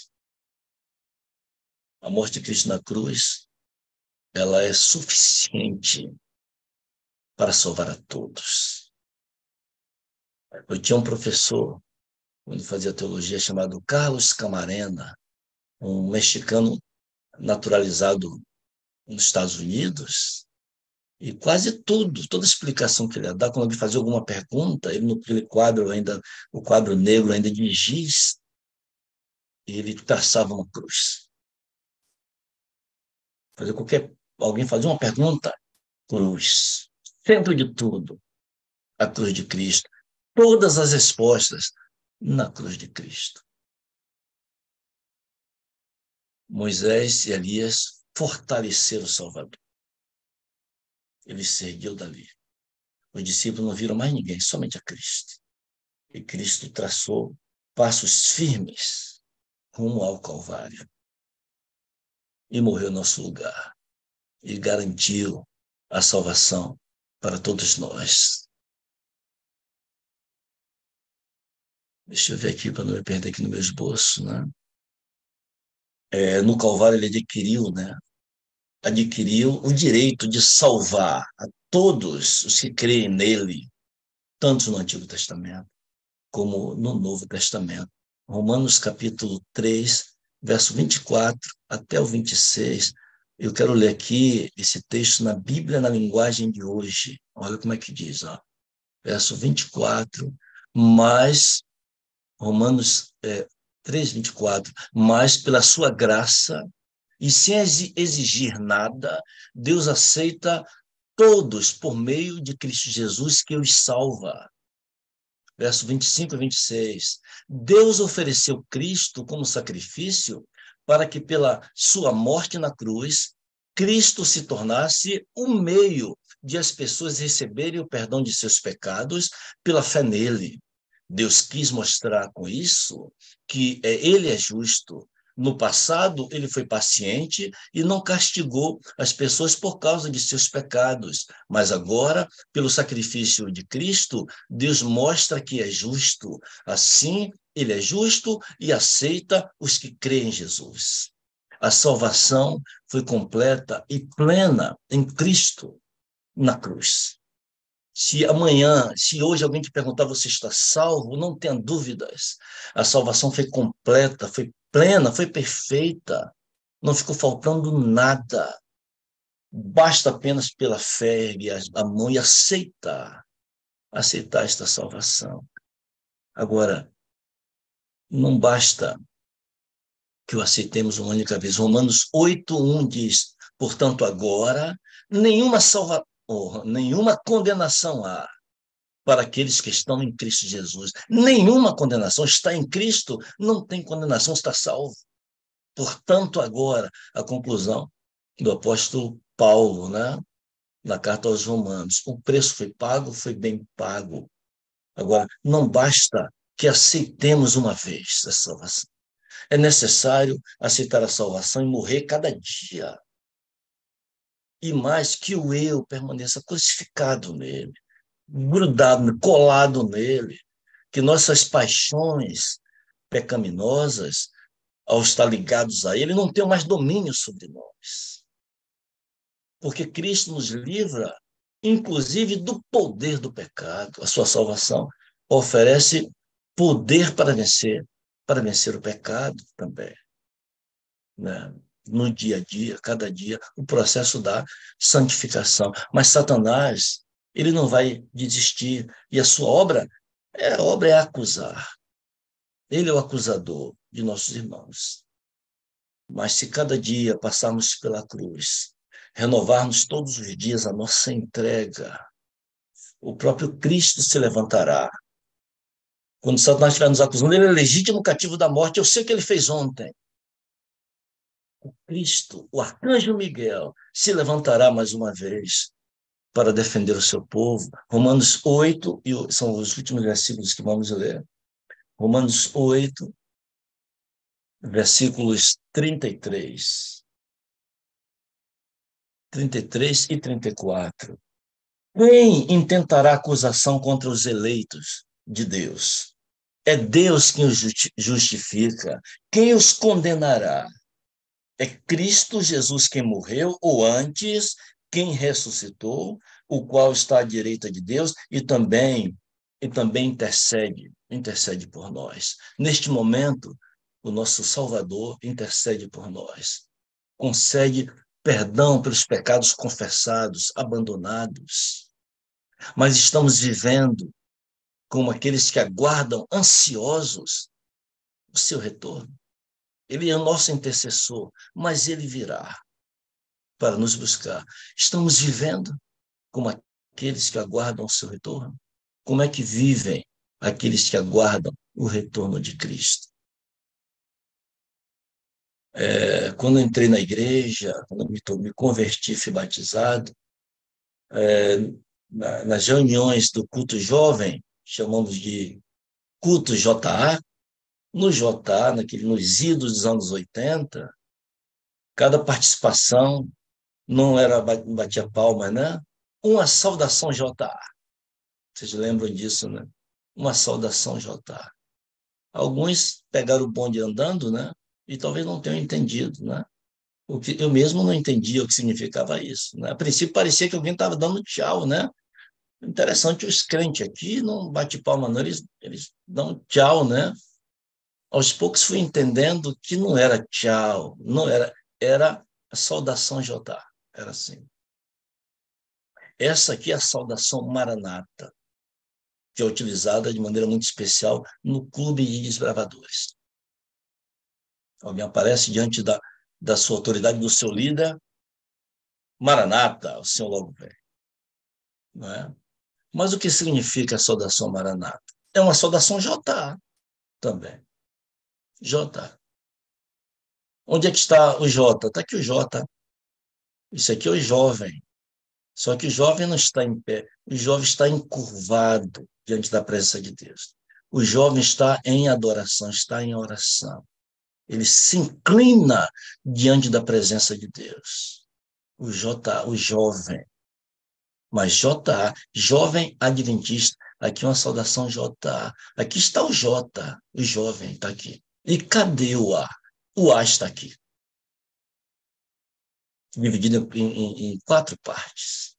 A morte de Cristo na cruz, ela é suficiente para salvar a todos. Eu tinha um professor, quando fazia teologia, chamado Carlos Camarena, um mexicano naturalizado nos Estados Unidos, e quase tudo, toda explicação que ele ia dar, quando alguém fazia alguma pergunta, ele naquele quadro ainda, o quadro negro ainda de giz, ele traçava uma cruz. Alguém fazia uma pergunta, cruz. Centro de tudo, a cruz de Cristo. Todas as respostas na cruz de Cristo. Moisés e Elias fortaleceram o Salvador. Ele se ergueu dali. Os discípulos não viram mais ninguém, somente a Cristo. E Cristo traçou passos firmes rumo ao Calvário. E morreu em nosso lugar. E garantiu a salvação para todos nós. Deixa eu ver aqui para não me perder aqui no meu esboço, né? No Calvário ele adquiriu, né? Adquiriu o direito de salvar a todos os que creem nele, tanto no Antigo Testamento como no Novo Testamento. Romanos capítulo 3, verso 24 até o 26. Eu quero ler aqui esse texto na Bíblia, na linguagem de hoje. Olha como é que diz, ó. Verso 24, mas Romanos 3, 24, mas pela sua graça e sem exigir nada, Deus aceita todos por meio de Cristo Jesus que os salva. Verso 25 e 26. Deus ofereceu Cristo como sacrifício para que pela sua morte na cruz, Cristo se tornasse o meio de as pessoas receberem o perdão de seus pecados pela fé nele. Deus quis mostrar com isso que ele é justo. No passado, ele foi paciente e não castigou as pessoas por causa de seus pecados. Mas agora, pelo sacrifício de Cristo, Deus mostra que é justo. Assim, ele é justo e aceita os que creem em Jesus. A salvação foi completa e plena em Cristo na cruz. Se hoje alguém te perguntar, você está salvo? Não tenha dúvidas. A salvação foi completa, foi plena, foi perfeita. Não ficou faltando nada. Basta apenas pela fé erguer a mão e aceitar esta salvação. Agora, não basta que o aceitemos uma única vez. Romanos 8:1 diz, portanto, agora, nenhuma condenação há para aqueles que estão em Cristo Jesus. Nenhuma condenação. Está em Cristo, não tem condenação, está salvo. Portanto, agora, a conclusão do apóstolo Paulo, né? Na carta aos Romanos. O preço foi bem pago. Agora, não basta que aceitemos uma vez a salvação. É necessário aceitar a salvação e morrer cada dia. E mais que o eu permaneça crucificado nele, grudado, colado nele, que nossas paixões pecaminosas, ao estar ligados a ele, não tenham mais domínio sobre nós. Porque Cristo nos livra, inclusive, do poder do pecado. A sua salvação oferece poder para vencer o pecado também. né? No dia a dia, cada dia, o processo da santificação. Mas Satanás, ele não vai desistir. E a sua obra é acusar. Ele é o acusador de nossos irmãos. Mas se cada dia passarmos pela cruz, renovarmos todos os dias a nossa entrega, o próprio Cristo se levantará. Quando Satanás estiver nos acusando, ele é legítimo cativo da morte. Eu sei o que ele fez ontem. O Cristo, o arcanjo Miguel, se levantará mais uma vez para defender o seu povo. Romanos 8, e são os últimos versículos que vamos ler. Romanos 8, versículos 33 e 34. Quem intentará acusação contra os eleitos de Deus? É Deus quem os justifica. Quem os condenará? É Cristo Jesus quem morreu, ou antes, quem ressuscitou, o qual está à direita de Deus e também intercede por nós. Neste momento, o nosso Salvador intercede por nós. Concede perdão pelos pecados confessados, abandonados. Mas estamos vivendo como aqueles que aguardam ansiosos o seu retorno. Ele é o nosso intercessor, mas ele virá para nos buscar. Estamos vivendo como aqueles que aguardam o seu retorno? Como é que vivem aqueles que aguardam o retorno de Cristo? Quando eu entrei na igreja, quando me converti, fui batizado, nas reuniões do culto jovem, chamamos de culto JA, no JA, nos idos dos anos 80, cada participação não era batia palma, né? Uma saudação JA. Vocês lembram disso, né? Uma saudação JA. Alguns pegaram o bonde andando, né? E talvez não tenham entendido, né? Eu mesmo não entendia o que significava isso, né? A princípio parecia que alguém estava dando tchau, né? Interessante, os crentes aqui não bate palma, não, eles dão tchau, né? Aos poucos fui entendendo que não era tchau, não era a saudação JA, era assim. Essa aqui é a saudação Maranata, que é utilizada de maneira muito especial no clube de desbravadores. Alguém aparece diante da sua autoridade, do seu líder, Maranata, o Senhor logo vem. Não é? Mas o que significa a saudação Maranata? É uma saudação JA também. J. Onde é que está o J? Está aqui o J. Isso aqui é o jovem. Só que o jovem não está em pé. O jovem está encurvado diante da presença de Deus. O jovem está em adoração, está em oração. Ele se inclina diante da presença de Deus. O jovem. Mas JA, jovem adventista, aqui uma saudação JA. Aqui está o J, o jovem está aqui. E cadê o A? O A está aqui, dividido em 4 partes.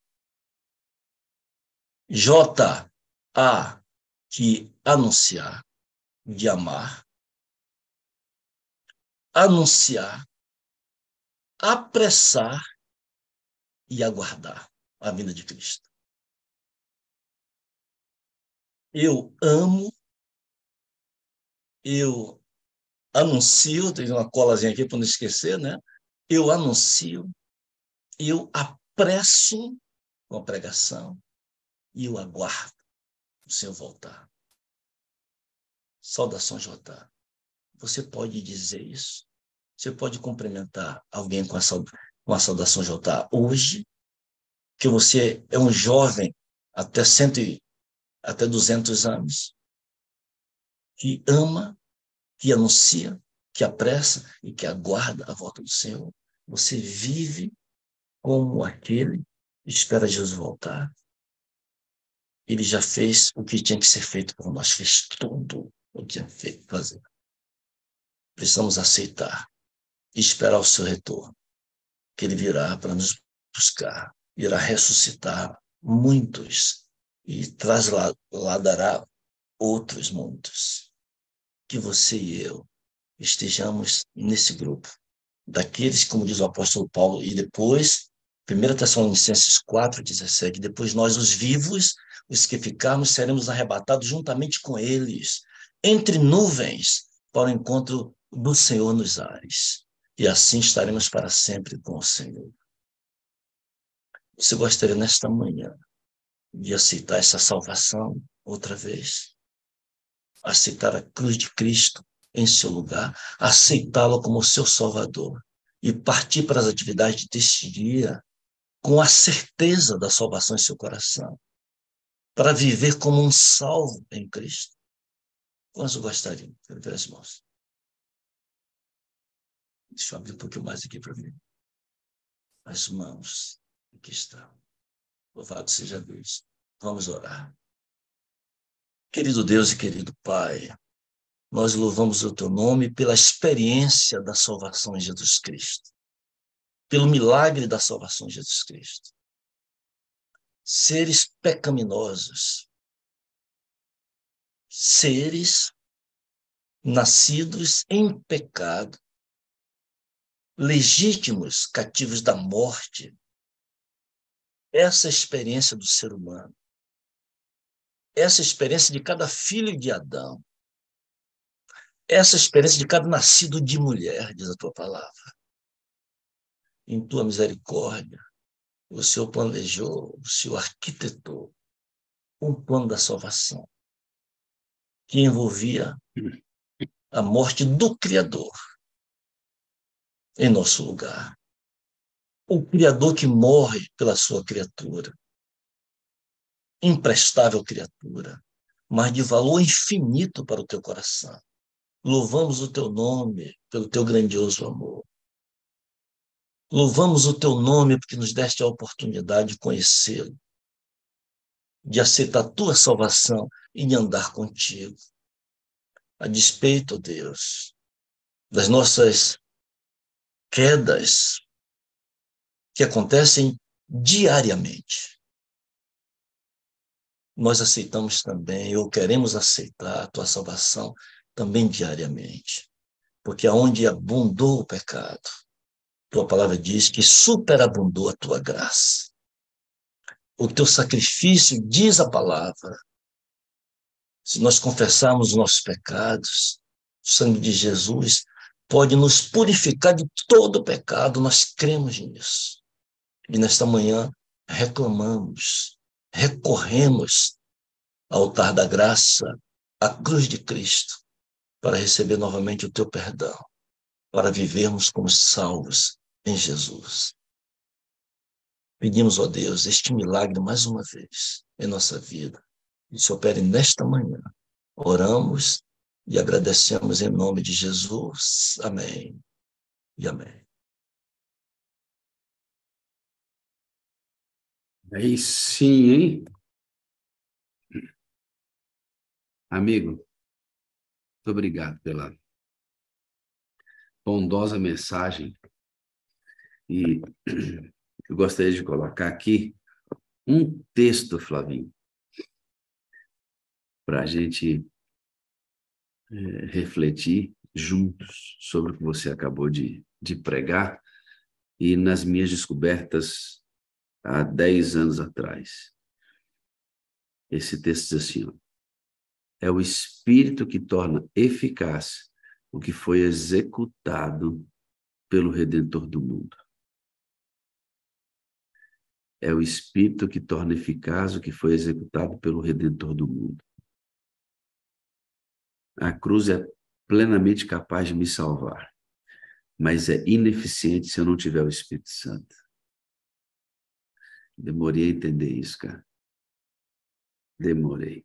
J, A, que anunciar, de amar, anunciar, apressar e aguardar a vinda de Cristo. Eu amo, eu anuncio, tem uma colazinha aqui para não esquecer, né? Eu anuncio, eu apresso com a pregação e eu aguardo o Senhor voltar. Saudação J. Você pode dizer isso? Você pode cumprimentar alguém com a saudação J hoje, que você é um jovem até 200 anos, que ama, que anuncia, que apressa e que aguarda a volta do Senhor. Você vive como aquele que espera Jesus voltar. Ele já fez o que tinha que ser feito por nós, fez tudo o que tinha que fazer. Precisamos aceitar e esperar o seu retorno, que ele virá para nos buscar, irá ressuscitar muitos e trasladará outros muitos. Que você e eu estejamos nesse grupo daqueles, como diz o apóstolo Paulo, e depois, 1 Tessalonicenses 4,17, depois nós, os vivos, os que ficarmos, seremos arrebatados juntamente com eles, entre nuvens, para o encontro do Senhor nos ares. E assim estaremos para sempre com o Senhor. Você gostaria, nesta manhã, de aceitar essa salvação outra vez? Aceitar a cruz de Cristo em seu lugar, aceitá-lo como seu Salvador e partir para as atividades deste dia com a certeza da salvação em seu coração, para viver como um salvo em Cristo. Quantos gostariam? Quero ver as mãos. Deixa eu abrir um pouquinho mais aqui para ver. As mãos. Aqui está. Louvado seja Deus. Vamos orar. Querido Deus e querido Pai, nós louvamos o teu nome pela experiência da salvação em Jesus Cristo, pelo milagre da salvação em Jesus Cristo. Seres pecaminosos, seres nascidos em pecado, legítimos cativos da morte. Essa experiência do ser humano, essa experiência de cada filho de Adão, essa experiência de cada nascido de mulher, diz a tua palavra. Em tua misericórdia, o Senhor planejou, o Senhor arquitetou um plano da salvação que envolvia a morte do Criador em nosso lugar. O Criador que morre pela sua criatura, imprestável criatura, mas de valor infinito para o teu coração. Louvamos o teu nome pelo teu grandioso amor. Louvamos o teu nome porque nos deste a oportunidade de conhecê-lo, de aceitar a tua salvação e de andar contigo. A despeito, Deus, das nossas quedas que acontecem diariamente, nós aceitamos também, ou queremos aceitar a tua salvação também diariamente. Porque aonde abundou o pecado, tua palavra diz que superabundou a tua graça. O teu sacrifício, diz a palavra, se nós confessarmos os nossos pecados, o sangue de Jesus pode nos purificar de todo pecado, nós cremos nisso. E nesta manhã reclamamos, recorremos ao altar da graça, à cruz de Cristo, para receber novamente o teu perdão, para vivermos como salvos em Jesus. Pedimos, ó Deus, este milagre mais uma vez em nossa vida. E se opere nesta manhã. Oramos e agradecemos em nome de Jesus. Amém e amém. Aí sim, hein? Amigo, muito obrigado pela bondosa mensagem. E eu gostaria de colocar aqui um texto, Flavinho, para a gente refletir juntos sobre o que você acabou de pregar e nas minhas descobertas há 10 anos atrás. Esse texto diz assim, ó, é o Espírito que torna eficaz o que foi executado pelo Redentor do mundo. É o Espírito que torna eficaz o que foi executado pelo Redentor do mundo. A cruz é plenamente capaz de me salvar, mas é ineficiente se eu não tiver o Espírito Santo. Demorei a entender isso, cara. Demorei.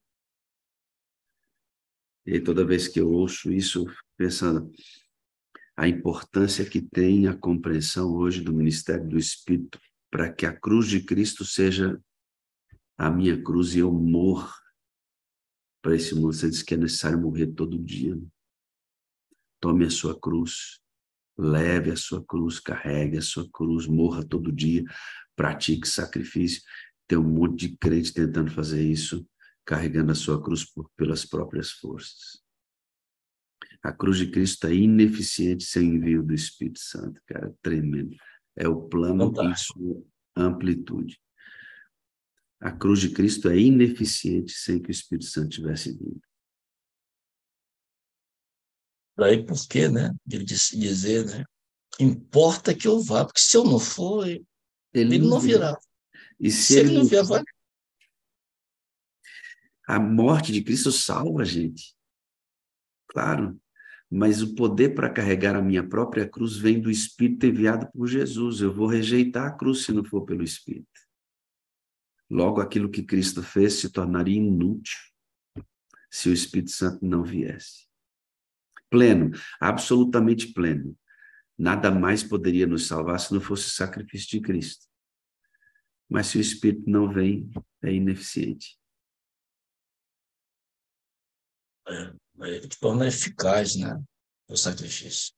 E aí, toda vez que eu ouço isso, pensando a importância que tem a compreensão hoje do ministério do Espírito para que a cruz de Cristo seja a minha cruz e eu morra para esse mundo. Você diz que é necessário morrer todo dia. Tome a sua cruz, leve a sua cruz, carregue a sua cruz, morra todo dia, pratique sacrifício. Tem um monte de crente tentando fazer isso, carregando a sua cruz pelas próprias forças. A cruz de Cristo é ineficiente sem o envio do Espírito Santo, cara, tremendo. É o plano em Fantástico. sua amplitude. A cruz de Cristo é ineficiente sem que o Espírito Santo tivesse vindo. Daí por quê, né? Ele disse, dizer, né? Importa que eu vá, porque se eu não for, Ele ele não não viu. virá. E se Se ele ele não não... vier, vai. A morte de Cristo salva a gente, claro. Mas o poder para carregar a minha própria cruz vem do Espírito enviado por Jesus. Eu vou rejeitar a cruz se não for pelo Espírito. Logo, aquilo que Cristo fez se tornaria inútil se o Espírito Santo não viesse. Pleno, absolutamente pleno. Nada mais poderia nos salvar se não fosse o sacrifício de Cristo. Mas se o Espírito não vem, é ineficiente. Ele te torna eficaz, né? O sacrifício.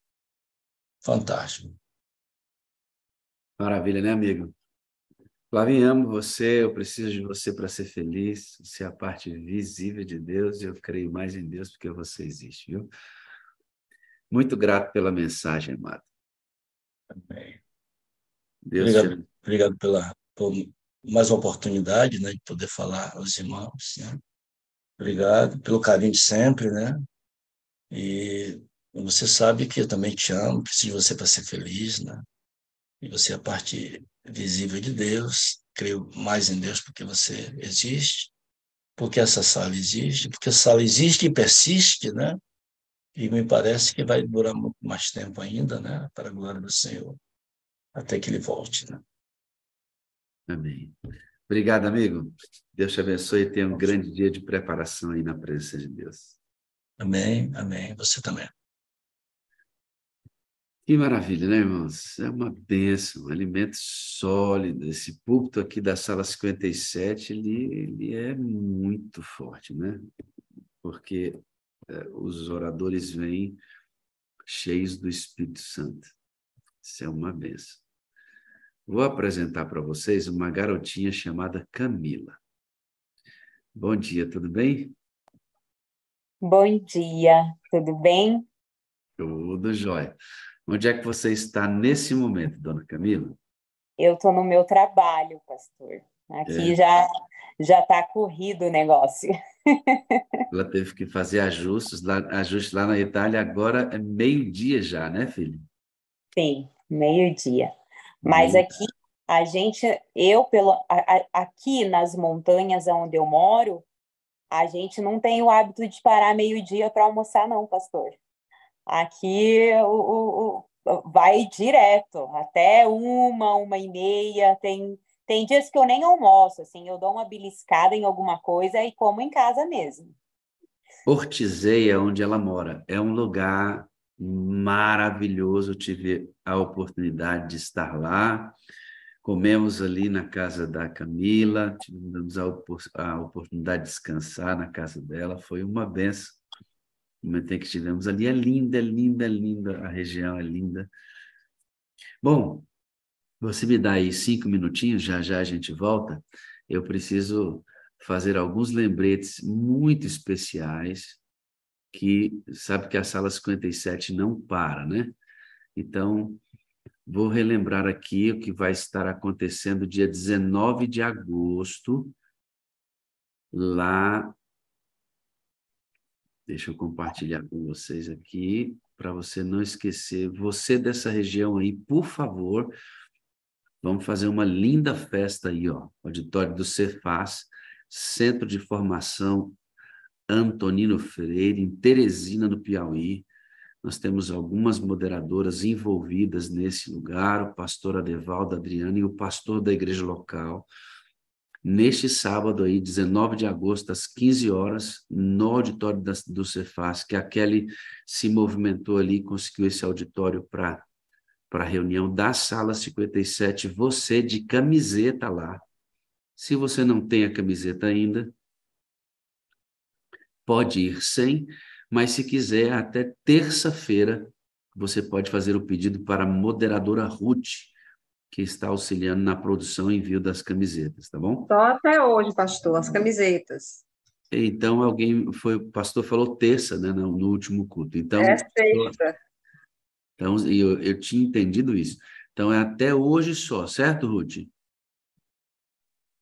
Fantástico. Maravilha, né, amigo? Flavinho, amo você, eu preciso de você para ser feliz. Você é a parte visível de Deus e eu creio mais em Deus porque você existe, viu? Muito grato pela mensagem, amado. Bem, Deus te obrigado, abençoe. obrigado por mais uma oportunidade, né, de poder falar aos irmãos, né? Obrigado pelo carinho de sempre, né? E você sabe que eu também te amo, preciso de você para ser feliz, né? E você é a parte visível de Deus. Creio mais em Deus porque você existe, porque essa sala existe, porque a sala existe e persiste, né? E me parece que vai durar muito mais tempo ainda, né? Para a glória do Senhor, até que ele volte, né? Amém. Obrigado, amigo. Deus te abençoe e tenha um grande dia de preparação aí na presença de Deus. Amém, amém. Você também. Que maravilha, né, irmãos? É uma bênção, um alimento sólido. Esse púlpito aqui da sala 57, ele é muito forte, né? Porque os oradores vêm cheios do Espírito Santo. Isso é uma bênção. Vou apresentar para vocês uma garotinha chamada Camila. Bom dia, tudo bem? Bom dia, tudo bem? Tudo jóia. Onde é que você está nesse momento, dona Camila? Eu estou no meu trabalho, pastor. Aqui É, já está corrido o negócio. ela teve que fazer ajustes lá na Itália, agora é meio-dia já, né, filho? Sim, meio-dia. Mas Meio. aqui a gente, aqui nas montanhas onde eu moro, a gente não tem o hábito de parar meio-dia para almoçar, não, pastor. Aqui vai direto, até 1h30. Tem dias que eu nem almoço, assim, eu dou uma beliscada em alguma coisa e como em casa mesmo. Ortizeia, onde ela mora, é um lugar maravilhoso. Eu tive a oportunidade de estar lá. Comemos ali na casa da Camila, tivemos a oportunidade de descansar na casa dela. Foi uma benção. O momento em que estivemos ali é linda, é linda, é linda. A região é linda. Bom, você me dá aí 5 minutinhos, já já a gente volta. Eu preciso fazer alguns lembretes muito especiais que sabe que a sala 57 não para, né? Então, vou relembrar aqui o que vai estar acontecendo dia 19 de agosto, lá. Deixa eu compartilhar com vocês aqui, para você não esquecer. Você dessa região aí, por favor, vamos fazer uma linda festa aí, ó. Auditório do Cefaz, Centro de Formação Antonino Freire, em Teresina, no Piauí. Nós temos algumas moderadoras envolvidas nesse lugar, o pastor Adevaldo Adriano e o pastor da igreja local. Neste sábado aí, 19 de agosto, às 15 horas, no auditório do Cefaz, que a Kelly se movimentou ali e conseguiu esse auditório para a reunião da sala 57, você de camiseta lá. Se você não tem a camiseta ainda, pode ir sem, mas se quiser, até terça-feira, você pode fazer o pedido para a moderadora Ruth, que está auxiliando na produção e envio das camisetas, tá bom? Só até hoje, pastor, as camisetas. Então, o pastor falou terça, né, no último culto. É Então, sexta. eu tinha entendido isso. Então, é até hoje só, certo, Ruth?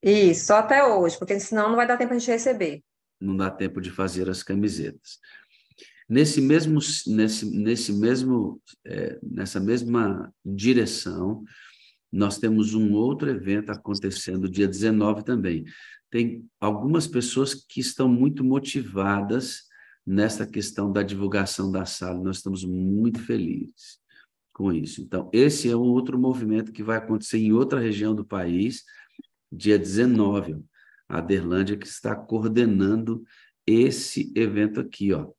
Isso, só até hoje, porque senão não vai dar tempo a gente receber. Não dá tempo de fazer as camisetas. Nessa mesma direção, nós temos um outro evento acontecendo dia 19 também. Tem algumas pessoas que estão muito motivadas nessa questão da divulgação da sala. Nós estamos muito felizes com isso. Então, esse é um outro movimento que vai acontecer em outra região do país, dia 19. A Aderlândia que está coordenando esse evento aqui, ó.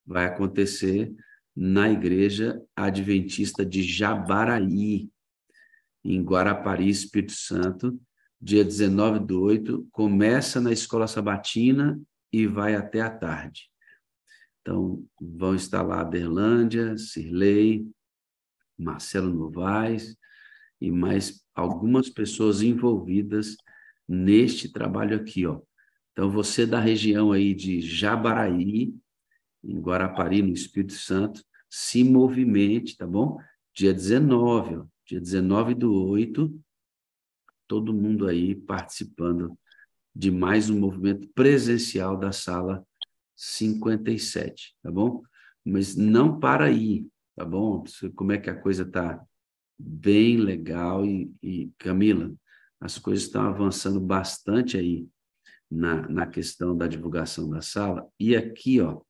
Vai acontecer na Igreja Adventista de Jabaraí, em Guarapari, Espírito Santo, dia 19/8, começa na Escola Sabatina e vai até a tarde. Então, vão estar lá Aderlândia, Cirlei, Marcelo Novaes e mais algumas pessoas envolvidas neste trabalho aqui, ó. Então, você da região aí de Jabaraí, em Guarapari, no Espírito Santo, se movimente, tá bom? Dia 19, ó, dia 19/8, todo mundo aí participando de mais um movimento presencial da Sala 57, tá bom? Mas não para aí, tá bom? Como é que a coisa tá bem legal e Camila, as coisas estão avançando bastante aí na questão da divulgação da sala. E aqui, ó,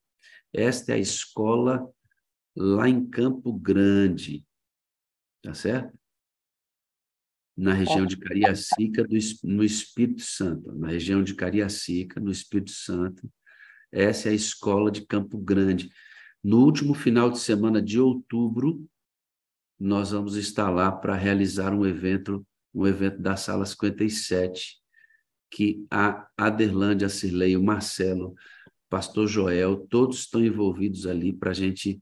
esta é a escola lá em Campo Grande, tá certo? Na região de Cariacica, no Espírito Santo. Na região de Cariacica, no Espírito Santo. Essa é a escola de Campo Grande. No último final de semana de outubro, nós vamos estar lá para realizar um evento da Sala 57, que a Aderlândia, a Cirlei, o Marcelo, Pastor Joel, todos estão envolvidos ali para a gente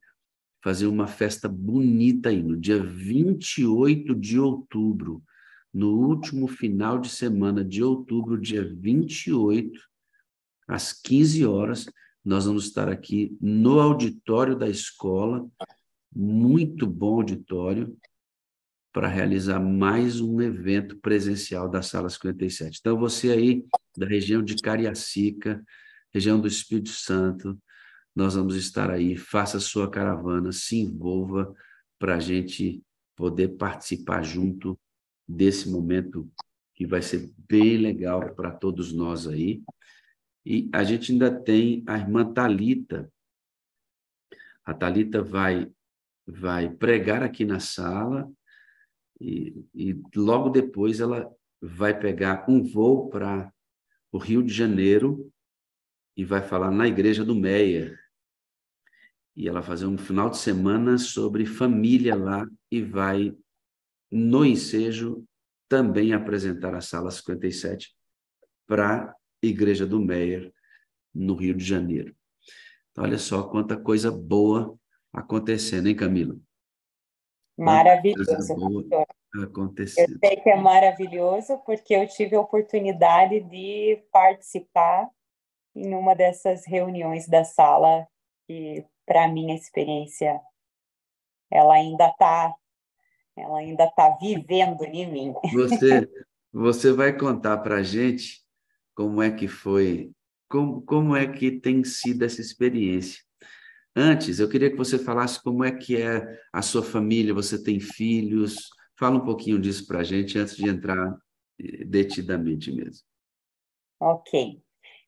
fazer uma festa bonita aí, no dia 28 de outubro, no último final de semana de outubro, dia 28, às 15 horas, nós vamos estar aqui no auditório da escola, muito bom auditório, para realizar mais um evento presencial da Sala 57. Então, você aí da região de Cariacica, região do Espírito Santo, nós vamos estar aí, faça a sua caravana, se envolva para a gente poder participar junto desse momento que vai ser bem legal para todos nós aí. E a gente ainda tem a irmã Thalita. A Thalita vai pregar aqui na sala e logo depois ela vai pegar um voo para o Rio de Janeiro e vai falar na igreja do Meia. E ela fazer um final de semana sobre família lá e vai, no ensejo, também apresentar a Sala 57 para a Igreja do Meia, no Rio de Janeiro. Então, olha só quanta coisa boa acontecendo, hein, Camila? Maravilhoso. Coisa boa Eu acontecendo. sei que é maravilhoso porque eu tive a oportunidade de participar em uma dessas reuniões da sala e para mim a experiência ela ainda tá vivendo em mim. Você vai contar para a gente como é que foi, como é que tem sido essa experiência. Antes, eu queria que você falasse como é que é a sua família, você tem filhos? Fala um pouquinho disso para a gente antes de entrar detidamente mesmo. Ok.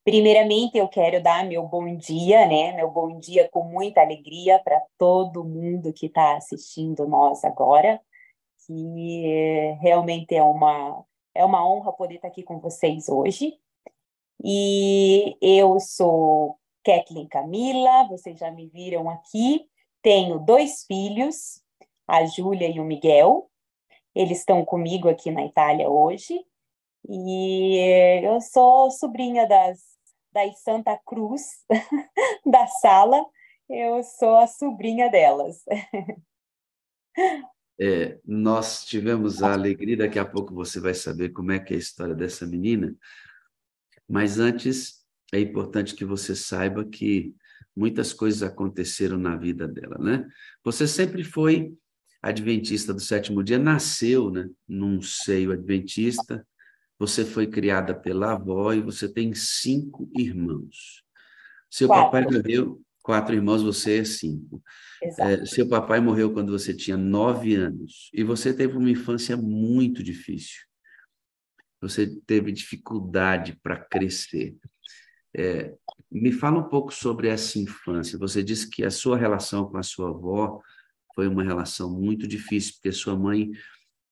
Primeiramente, eu quero dar meu bom dia, né? Meu bom dia com muita alegria para todo mundo que está assistindo nós agora, que realmente é uma honra poder estar aqui com vocês hoje. E eu sou Kathleen Camila, vocês já me viram aqui. Tenho 2 filhos, a Júlia e o Miguel. Eles estão comigo aqui na Itália hoje. E eu sou sobrinha das Santa Cruz, da sala. Eu sou a sobrinha delas. Nós tivemos a alegria, daqui a pouco você vai saber como é que é a história dessa menina, mas antes é importante que você saiba que muitas coisas aconteceram na vida dela, né? Você sempre foi adventista do sétimo dia, nasceu, né, num seio adventista, você foi criada pela avó e você tem 5 irmãos. Seu papai 4, morreu, 4 irmãos, você é 5. exato. Seu papai morreu quando você tinha 9 anos e você teve uma infância muito difícil. Você teve dificuldade para crescer. Me fala um pouco sobre essa infância. Você disse que a sua relação com a sua avó foi uma relação muito difícil, porque sua mãe,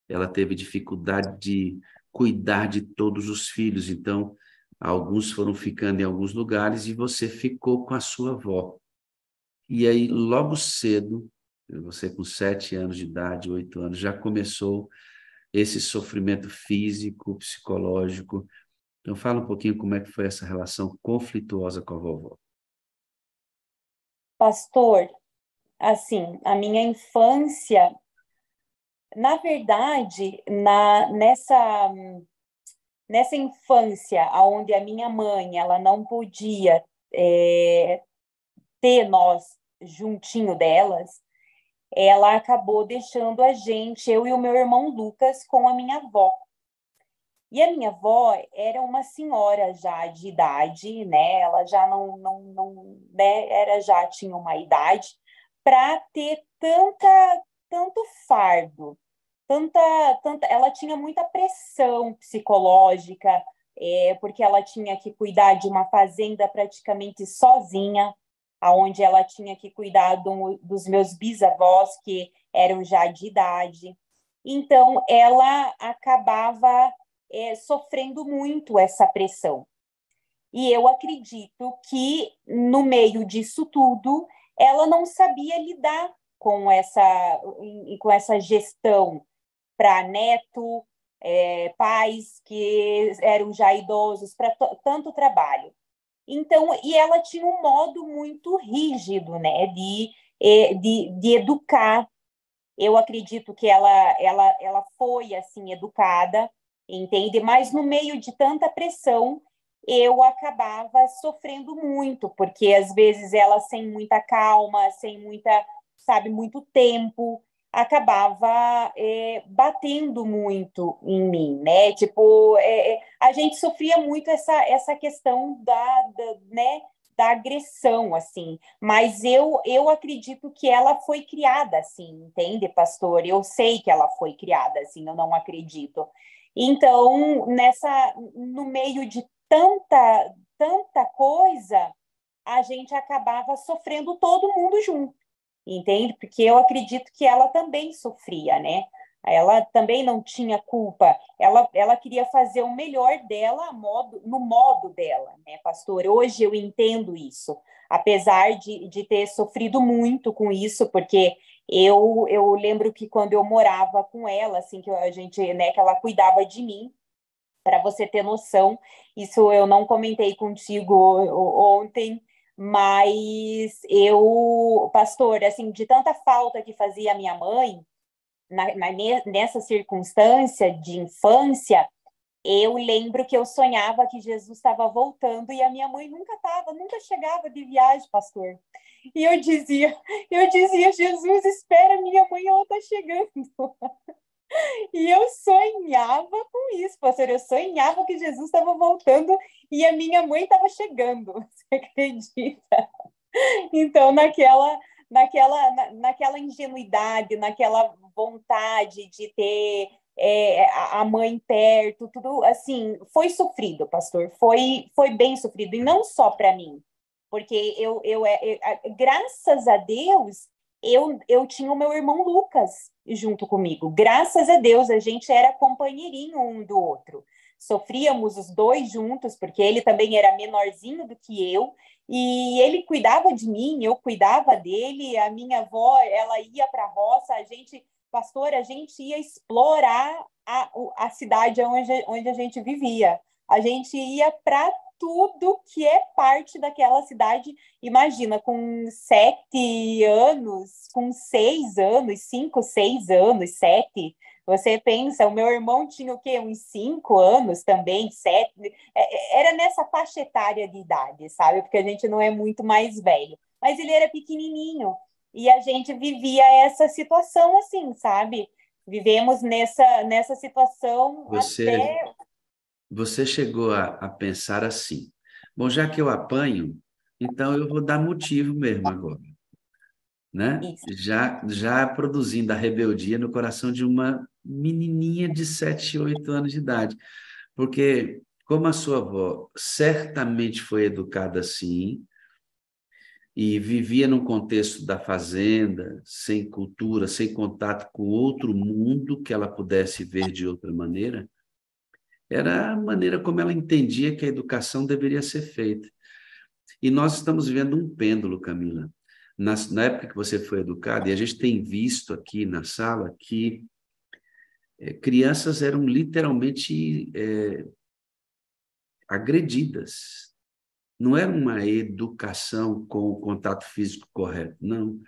ela teve dificuldade de cuidar de todos os filhos. Então, alguns foram ficando em alguns lugares e você ficou com a sua avó. E aí, logo cedo, você com 7 anos de idade, 8 anos, já começou esse sofrimento físico, psicológico. Então, fala um pouquinho como é que foi essa relação conflituosa com a vovó. Pastor, assim, a minha infância, na verdade, nessa infância, onde a minha mãe ela não podia ter nós juntinho delas, ela acabou deixando a gente, eu e o meu irmão Lucas, com a minha avó. E a minha avó era uma senhora já de idade, né? Ela já não né? Tinha uma idade para ter tanto fardo, ela tinha muita pressão psicológica, porque ela tinha que cuidar de uma fazenda praticamente sozinha, aonde ela tinha que cuidar dos meus bisavós, que eram já de idade. Então, ela acabava sofrendo muito essa pressão. E eu acredito que, no meio disso tudo, ela não sabia lidar com essa gestão para neto, pais que eram já idosos, para tanto trabalho. Então, e ela tinha um modo muito rígido, né, de educar. Eu acredito que ela foi assim educada, entende? Mas no meio de tanta pressão, eu acabava sofrendo muito, porque às vezes ela sem muita calma, sem muita, sabe, muito tempo, acabava batendo muito em mim, né? Tipo, a gente sofria muito essa questão né, da agressão, assim. Mas eu acredito que ela foi criada assim, entende, pastor? Eu sei que ela foi criada assim, eu não acredito. Então, no meio de tanta coisa, a gente acabava sofrendo todo mundo junto, entende? Porque eu acredito que ela também sofria, né? Ela também não tinha culpa. Ela queria fazer o melhor dela no modo dela, né, pastor? Hoje eu entendo isso, apesar de ter sofrido muito com isso, porque eu lembro que quando eu morava com ela, assim, que a gente, né, que ela cuidava de mim, para você ter noção, isso eu não comentei contigo ontem, mas pastor, assim, de tanta falta que fazia a minha mãe, nessa circunstância de infância, eu lembro que eu sonhava que Jesus estava voltando e a minha mãe nunca chegava de viagem, pastor. E eu dizia, Jesus, espera, minha mãe, ela está chegando. E eu sonhava com isso, pastor. Eu sonhava que Jesus estava voltando e a minha mãe estava chegando. Você acredita? Então, naquela ingenuidade, naquela vontade de ter a mãe perto, tudo assim, foi sofrido, pastor. Foi bem sofrido. E não só para mim, porque graças a Deus, eu tinha o meu irmão Lucas junto comigo. Graças a Deus, a gente era companheirinho um do outro. Sofríamos os dois juntos, porque ele também era menorzinho do que eu, e ele cuidava de mim, eu cuidava dele. A minha avó, ela ia para a roça, pastor, a gente ia explorar a cidade onde a gente vivia. A gente ia para tudo que é parte daquela cidade. Imagina, com 7 anos, com 6 anos, 5, 6 anos, 7, Você pensa, o meu irmão tinha o quê? Uns 5 anos também, 7. Era nessa faixa etária de idade, sabe? Porque a gente não é muito mais velho. Mas ele era pequenininho. E a gente vivia essa situação assim, sabe? Vivemos nessa situação Você, até você chegou a pensar assim: bom, já que eu apanho, então eu vou dar motivo mesmo agora, né? isso. Já produzindo a rebeldia no coração de uma menininha de 7, 8 anos de idade. Porque, como a sua avó certamente foi educada assim, e vivia num contexto da fazenda, sem cultura, sem contato com outro mundo que ela pudesse ver de outra maneira, era a maneira como ela entendia que a educação deveria ser feita. E nós estamos vivendo um pêndulo, Camila. Na época que você foi educada, e a gente tem visto aqui na sala que crianças eram literalmente agredidas. Não era uma educação com o contato físico correto, não.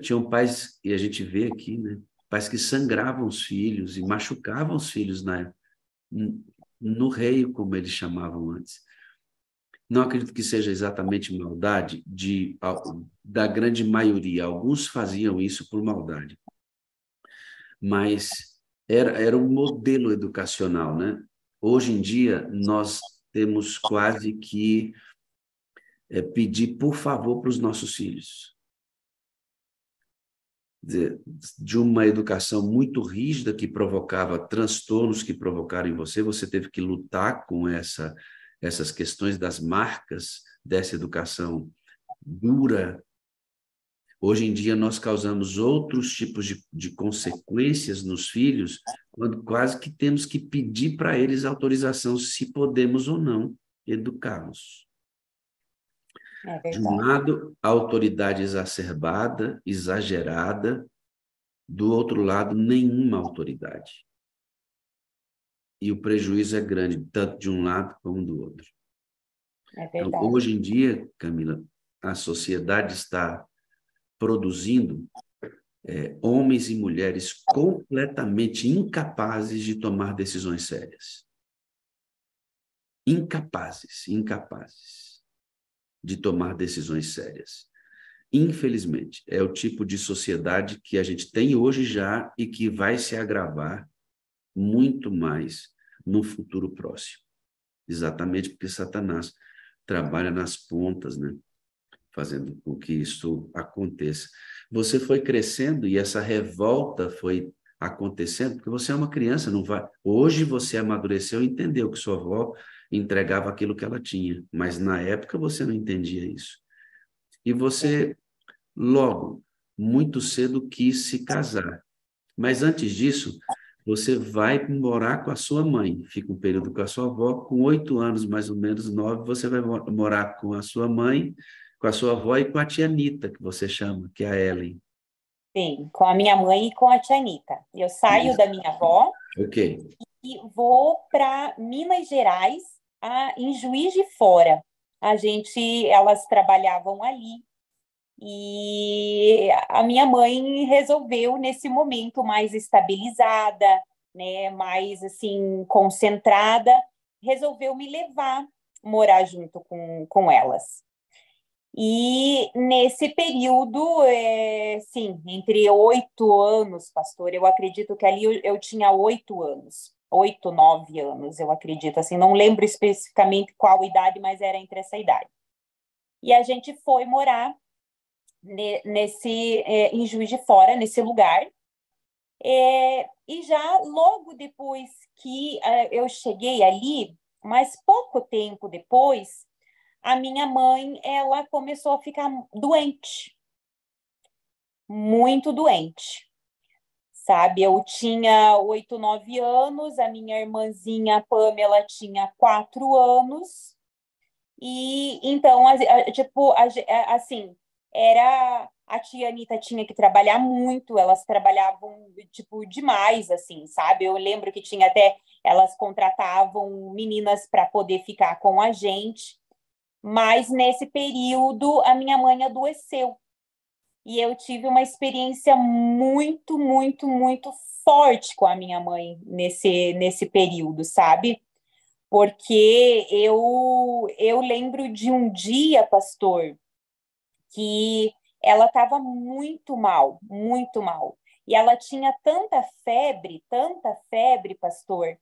Tinham pais, e a gente vê aqui, né? Pais que sangravam os filhos e machucavam os filhos no reio, como eles chamavam antes. Não acredito que seja exatamente maldade da grande maioria. Alguns faziam isso por maldade, mas era um modelo educacional, né? Hoje em dia, nós temos quase que pedir por favor para os nossos filhos. De uma educação muito rígida que provocava transtornos que provocaram em você, você teve que lutar com essas questões das marcas dessa educação dura. Hoje em dia, nós causamos outros tipos de consequências nos filhos, quando quase que temos que pedir para eles autorização se podemos ou não educá-los. É De um verdade. lado, a autoridade exacerbada, exagerada, do outro lado, nenhuma autoridade. E o prejuízo é grande, tanto de um lado como do outro. É Então, verdade. hoje em dia, Camila, a sociedade está produzindo homens e mulheres completamente incapazes de tomar decisões sérias. Incapazes de tomar decisões sérias. Infelizmente, é o tipo de sociedade que a gente tem hoje já e que vai se agravar muito mais no futuro próximo. Exatamente porque Satanás trabalha nas pontas, né? Fazendo com que isso aconteça. Você foi crescendo e essa revolta foi acontecendo, porque você é uma criança, não vai. Hoje você amadureceu e entendeu que sua avó entregava aquilo que ela tinha, mas na época você não entendia isso. E você, logo, muito cedo, quis se casar. Mas antes disso, você vai morar com a sua mãe, fica um período com a sua avó, com 8 anos, mais ou menos, 9, você vai morar com a sua mãe, com a sua avó e com a tia Anitta, que você chama, que é a Ellen. Sim, com a minha mãe e com a tia Anitta. Eu saio Isso. da minha avó Ok. e vou para Minas Gerais, em Juiz de Fora. Elas trabalhavam ali e a minha mãe resolveu nesse momento mais estabilizada, né, mais assim concentrada, resolveu me levar morar junto com elas. E nesse período, sim, entre 8 anos, pastor, eu acredito que ali eu tinha 8 anos, 8, 9 anos, eu acredito, assim, não lembro especificamente qual idade, mas era entre essa idade. E a gente foi morar em Juiz de Fora, nesse lugar, e já logo depois que eu cheguei ali, mas pouco tempo depois, a minha mãe, ela começou a ficar doente, muito doente, sabe? Eu tinha 8, 9 anos, a minha irmãzinha Pamela tinha 4 anos, e então, tipo, assim, era... A tia Anitta tinha que trabalhar muito, elas trabalhavam, tipo, demais, assim, sabe? Eu lembro que tinha até... Elas contratavam meninas para poder ficar com a gente, mas nesse período a minha mãe adoeceu. e eu tive uma experiência muito, muito, muito forte com a minha mãe nesse período, sabe? Porque eu lembro de um dia, pastor, que ela estava muito mal, muito mal. E ela tinha tanta febre, pastor,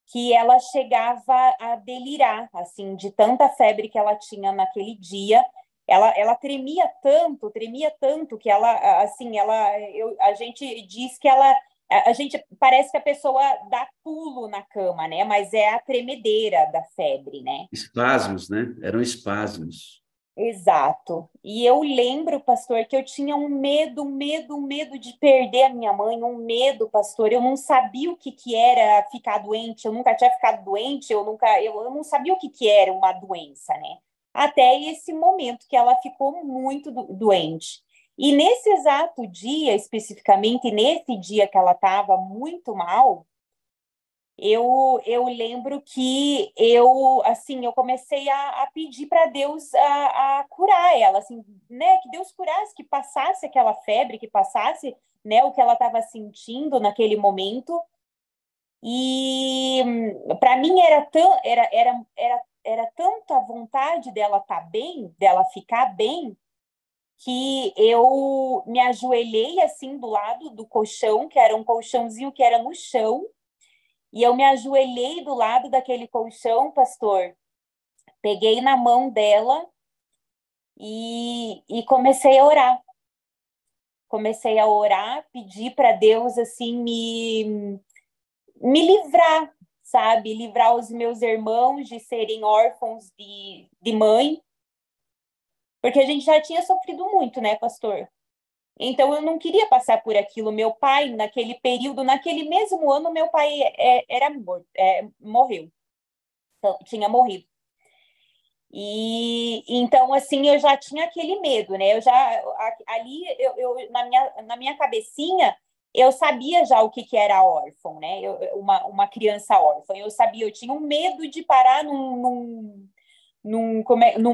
que ela chegava a delirar, assim, de tanta febre que ela tinha naquele dia. Ela tremia tanto que ela, assim, a gente diz que a gente parece que a pessoa dá pulo na cama, né? Mas é a tremedeira da febre, né? Espasmos, né? Eram espasmos. Exato. E eu lembro, pastor, que eu tinha um medo de perder a minha mãe, um medo, pastor. Eu não sabia o que que era ficar doente, eu nunca tinha ficado doente, eu não sabia o que que era uma doença, né? Até esse momento que ela ficou muito doente. E nesse exato dia, especificamente, nesse dia que ela estava muito mal, eu lembro que eu comecei a pedir para Deus a curar ela, assim, né, que Deus curasse, que passasse aquela febre, que passasse, né, o que ela estava sentindo naquele momento. E para mim era tanta vontade dela estar bem, dela ficar bem, que eu me ajoelhei assim do lado do colchão, que era um colchãozinho que era no chão, e eu me ajoelhei do lado daquele colchão, pastor, peguei na mão dela e comecei a orar. Comecei a orar, pedir para Deus assim me livrar, sabe? Livrar os meus irmãos de serem órfãos de mãe, porque a gente já tinha sofrido muito, né, pastor? Então eu não queria passar por aquilo. Meu pai, naquele período, naquele mesmo ano, meu pai morreu. Então, tinha morrido. E então, assim, eu já tinha aquele medo, né? Ali, na minha cabecinha, eu sabia já o que, que era órfão, né? Uma criança órfã. Eu sabia, eu tinha um medo de parar num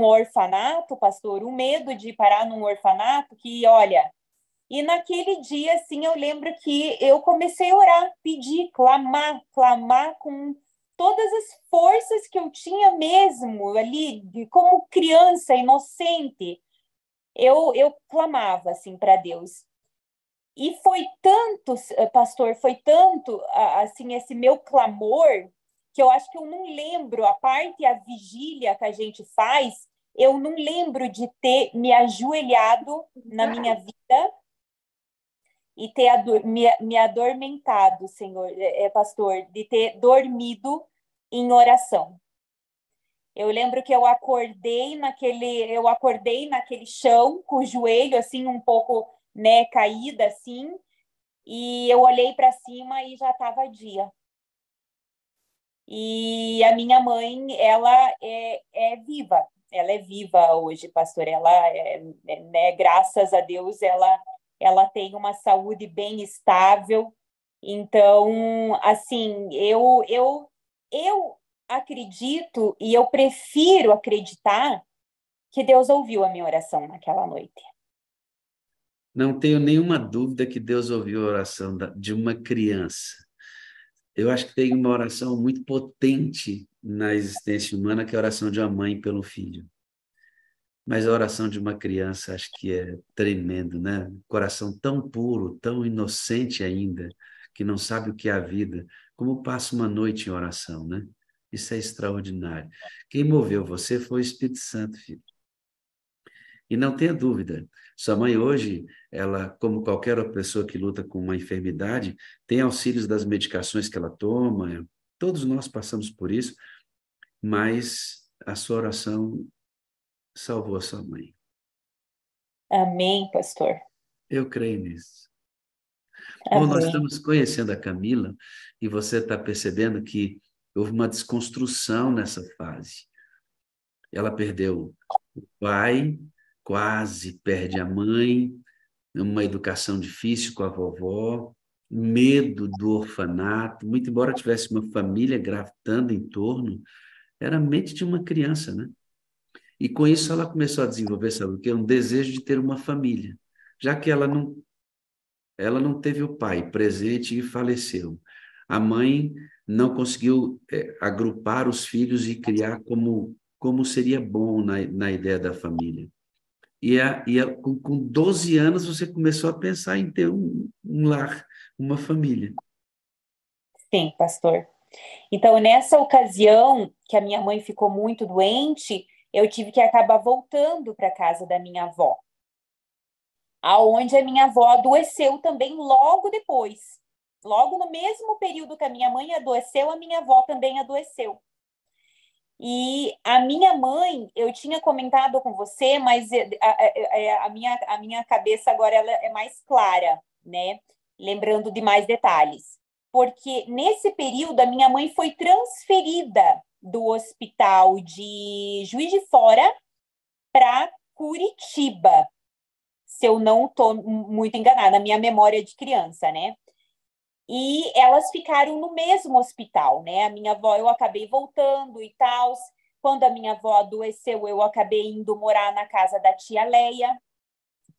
orfanato, pastor, um medo de parar num orfanato que, olha. E naquele dia, assim, eu lembro que eu comecei a orar, pedir, clamar com todas as forças que eu tinha mesmo ali, como criança inocente. Eu clamava, assim, para Deus. E foi tanto, pastor, foi tanto, assim, esse meu clamor, que eu acho que eu não lembro, a parte, a vigília que a gente faz, eu não lembro de ter me ajoelhado na minha vida e ter me adormentado, Senhor, pastor, de ter dormido em oração. Eu lembro que eu acordei naquele chão, com o joelho assim um pouco, né, caída assim, e eu olhei para cima e já estava dia. E a minha mãe, é viva. Ela é viva hoje, pastor. Né, graças a Deus, ela tem uma saúde bem estável. Então, assim, eu acredito e eu prefiro acreditar que Deus ouviu a minha oração naquela noite. Não tenho nenhuma dúvida que Deus ouviu a oração de uma criança. Eu acho que tem uma oração muito potente na existência humana, que é a oração de uma mãe pelo filho. Mas a oração de uma criança acho que é tremendo, né? Coração tão puro, tão inocente ainda, que não sabe o que é a vida, como passa uma noite em oração, né? Isso é extraordinário. Quem moveu você foi o Espírito Santo, filho. E não tenha dúvida, sua mãe hoje, ela, como qualquer outra pessoa que luta com uma enfermidade, tem auxílios das medicações que ela toma, todos nós passamos por isso, mas a sua oração salvou a sua mãe. Amém, pastor. Eu creio nisso. Bom, nós Amém. estamos conhecendo a Camila e você está percebendo que houve uma desconstrução nessa fase. Ela perdeu o pai, quase perde a mãe, uma educação difícil com a vovó, medo do orfanato, muito embora tivesse uma família gravitando em torno, era a mente de uma criança, né? E com isso ela começou a desenvolver, sabe o quê? Um desejo de ter uma família. já que ela não teve o pai presente e faleceu. A mãe não conseguiu agrupar os filhos e criar como seria bom na ideia da família. Com 12 anos você começou a pensar em ter um lar, uma família. Sim, pastor. Então, nessa ocasião que a minha mãe ficou muito doente, eu tive que acabar voltando para a casa da minha avó, aonde a minha avó adoeceu também logo depois. Logo no mesmo período que a minha mãe adoeceu, a minha avó também adoeceu. E a minha mãe, eu tinha comentado com você, mas a minha cabeça agora ela é mais clara, né? Lembrando de mais detalhes. Porque nesse período a minha mãe foi transferida do hospital de Juiz de Fora para Curitiba, se eu não estou muito enganada, na minha memória de criança, né? E elas ficaram no mesmo hospital, né? A minha avó, eu acabei voltando e tal. Quando a minha avó adoeceu, eu acabei indo morar na casa da tia Leia,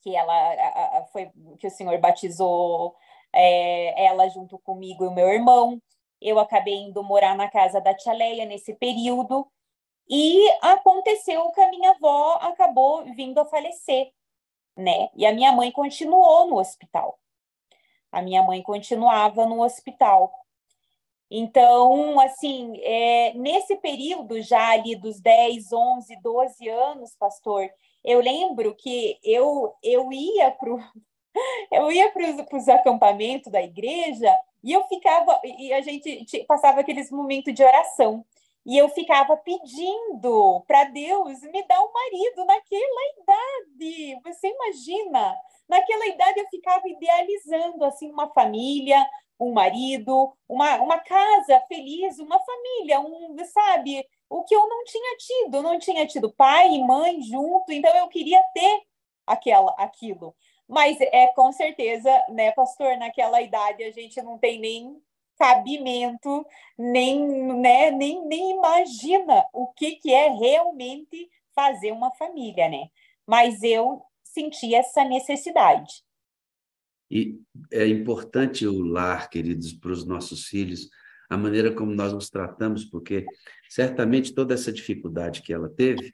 que ela foi que o senhor batizou ela junto comigo e o meu irmão. Eu acabei indo morar na casa da tia Leia nesse período. E aconteceu que a minha avó acabou vindo a falecer, né? E a minha mãe continuou no hospital. A minha mãe continuava no hospital. Então, assim, nesse período já ali dos 10, 11, 12 anos, pastor, eu lembro que eu ia para os acampamentos da igreja e eu ficava, e a gente passava aqueles momentos de oração. E eu ficava pedindo para Deus me dar um marido naquela idade. Você imagina? Naquela idade eu ficava idealizando assim uma família, um marido, uma casa feliz, uma família, sabe? O que eu não tinha tido pai e mãe junto, então eu queria ter aquilo. Mas com certeza, né, pastor, naquela idade a gente não tem nem cabimento, nem imagina o que é realmente fazer uma família, né? Mas eu senti essa necessidade. E é importante o lar, queridos, para os nossos filhos, a maneira como nós nos tratamos, porque certamente toda essa dificuldade que ela teve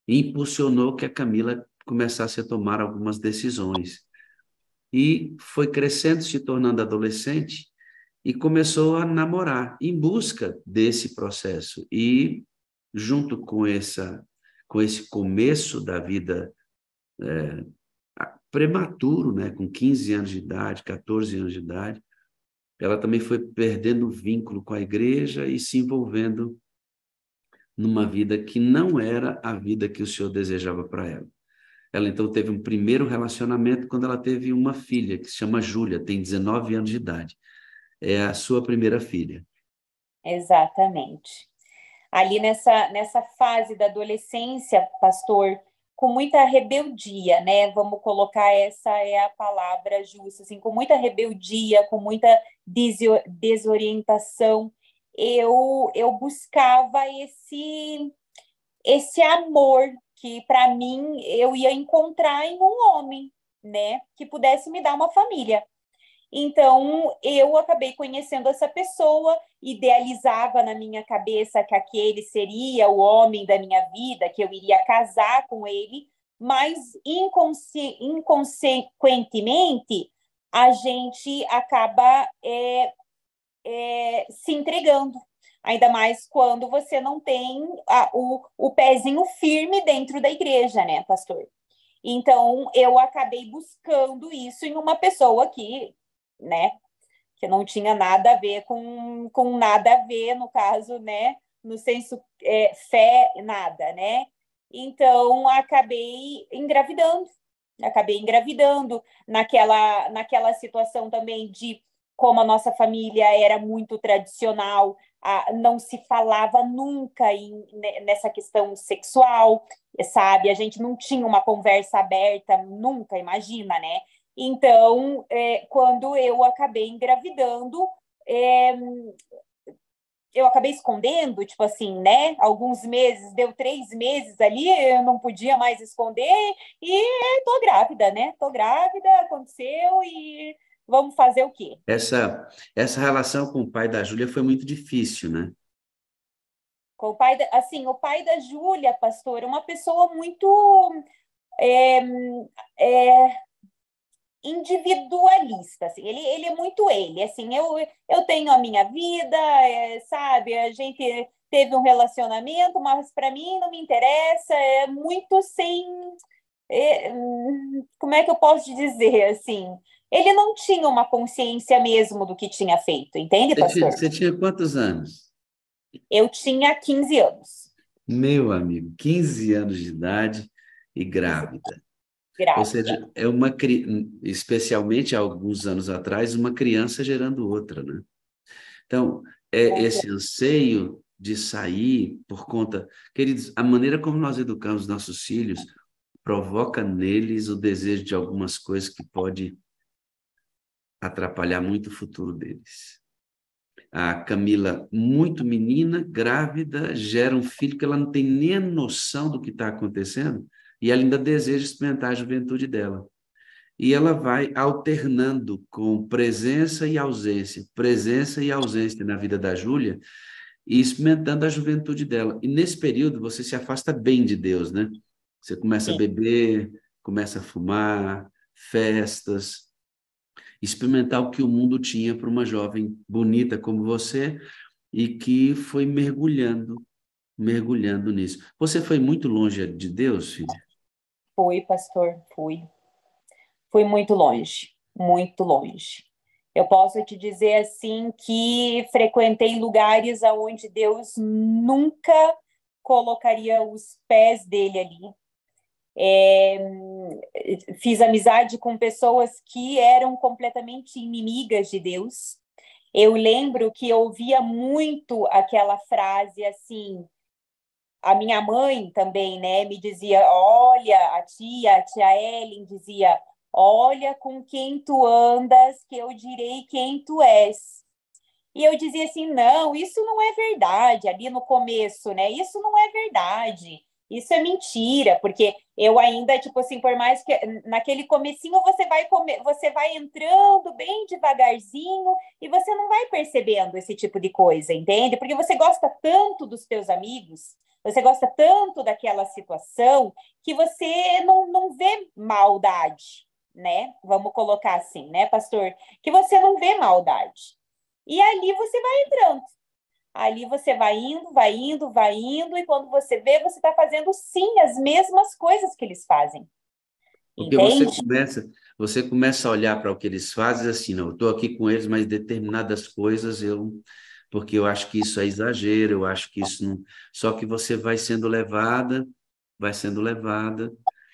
impulsionou que a Camila começasse a tomar algumas decisões. E foi crescendo, se tornando adolescente, e começou a namorar, em busca desse processo. E, junto com esse começo da vida prematuro, né, com 15 anos de idade, 14 anos de idade, ela também foi perdendo o vínculo com a igreja e se envolvendo numa vida que não era a vida que o Senhor desejava para ela. Ela, então, teve um primeiro relacionamento quando ela teve uma filha, que se chama Júlia, tem 19 anos de idade. É a sua primeira filha. Exatamente. Ali nessa fase da adolescência, pastor, com muita rebeldia, né? Vamos colocar essa é a palavra justa, assim, com muita rebeldia, com muita desorientação, eu buscava esse amor que para mim eu ia encontrar em um homem, né? Que pudesse me dar uma família. Então, eu acabei conhecendo essa pessoa, idealizava na minha cabeça que aquele seria o homem da minha vida, que eu iria casar com ele, mas inconsequentemente a gente acaba se entregando. Ainda mais quando você não tem o pezinho firme dentro da igreja, né, pastor? Então, eu acabei buscando isso em uma pessoa né, que não tinha nada a ver com nada a ver, no caso, né, no senso fé, nada, né? Então, acabei engravidando naquela situação também de como a nossa família era muito tradicional, não se falava nunca nessa questão sexual, sabe? A gente não tinha uma conversa aberta, nunca, imagina, né? Então, quando eu acabei engravidando, eu acabei escondendo, tipo assim, né? Alguns meses, deu 3 meses ali, eu não podia mais esconder, e tô grávida, né? Tô grávida, aconteceu, e vamos fazer o quê? Essa relação com o pai da Júlia foi muito difícil, né? Com o pai da Júlia, pastor, é uma pessoa muito é, é, individualista, assim, ele é muito ele, assim, eu tenho a minha vida, sabe, a gente teve um relacionamento, mas para mim não me interessa, é muito sem, como é que eu posso te dizer, assim, ele não tinha uma consciência mesmo do que tinha feito, entende, pastor? Você tinha quantos anos? Eu tinha 15 anos, Meu amigo, 15 anos de idade e grávida. Ou grávida. seja, especialmente há alguns anos atrás, uma criança gerando outra, né? Então, é esse anseio de sair por conta... Queridos, a maneira como nós educamos nossos filhos provoca neles o desejo de algumas coisas que pode atrapalhar muito o futuro deles. A Camila, muito menina, grávida, gera um filho que ela não tem nem a noção do que está acontecendo e ela ainda deseja experimentar a juventude dela. E ela vai alternando com presença e ausência na vida da Júlia e experimentando a juventude dela. E nesse período você se afasta bem de Deus, né? Você começa a Sim. beber, começa a fumar, festas, experimentar o que o mundo tinha para uma jovem bonita como você e que foi mergulhando nisso. Você foi muito longe de Deus, filho? Fui, pastor, fui muito longe, muito longe. Eu posso te dizer assim que frequentei lugares aonde Deus nunca colocaria os pés dele ali. Fiz amizade com pessoas que eram completamente inimigas de Deus. Eu lembro que eu ouvia muito aquela frase assim, a minha mãe também, né, me dizia, olha, a tia Ellen dizia, olha com quem tu andas, que eu direi quem tu és. E eu dizia assim, não, isso não é verdade, ali no começo, né, isso não é verdade, isso é mentira, porque eu ainda, tipo assim, por mais que naquele comecinho você vai entrando bem devagarzinho e você não vai percebendo esse tipo de coisa, entende? Porque você gosta tanto dos teus amigos, você gosta tanto daquela situação que você não vê maldade, né? Vamos colocar assim, né, pastor? Que você não vê maldade. E ali você vai entrando. Ali você vai indo, vai indo, vai indo, e quando você vê, você está fazendo sim as mesmas coisas que eles fazem. Porque Entende? você começa a olhar para o que eles fazem assim, não, eu estou aqui com eles, mas determinadas coisas porque eu acho que isso é exagero, eu acho que isso não... Só que você vai sendo levada,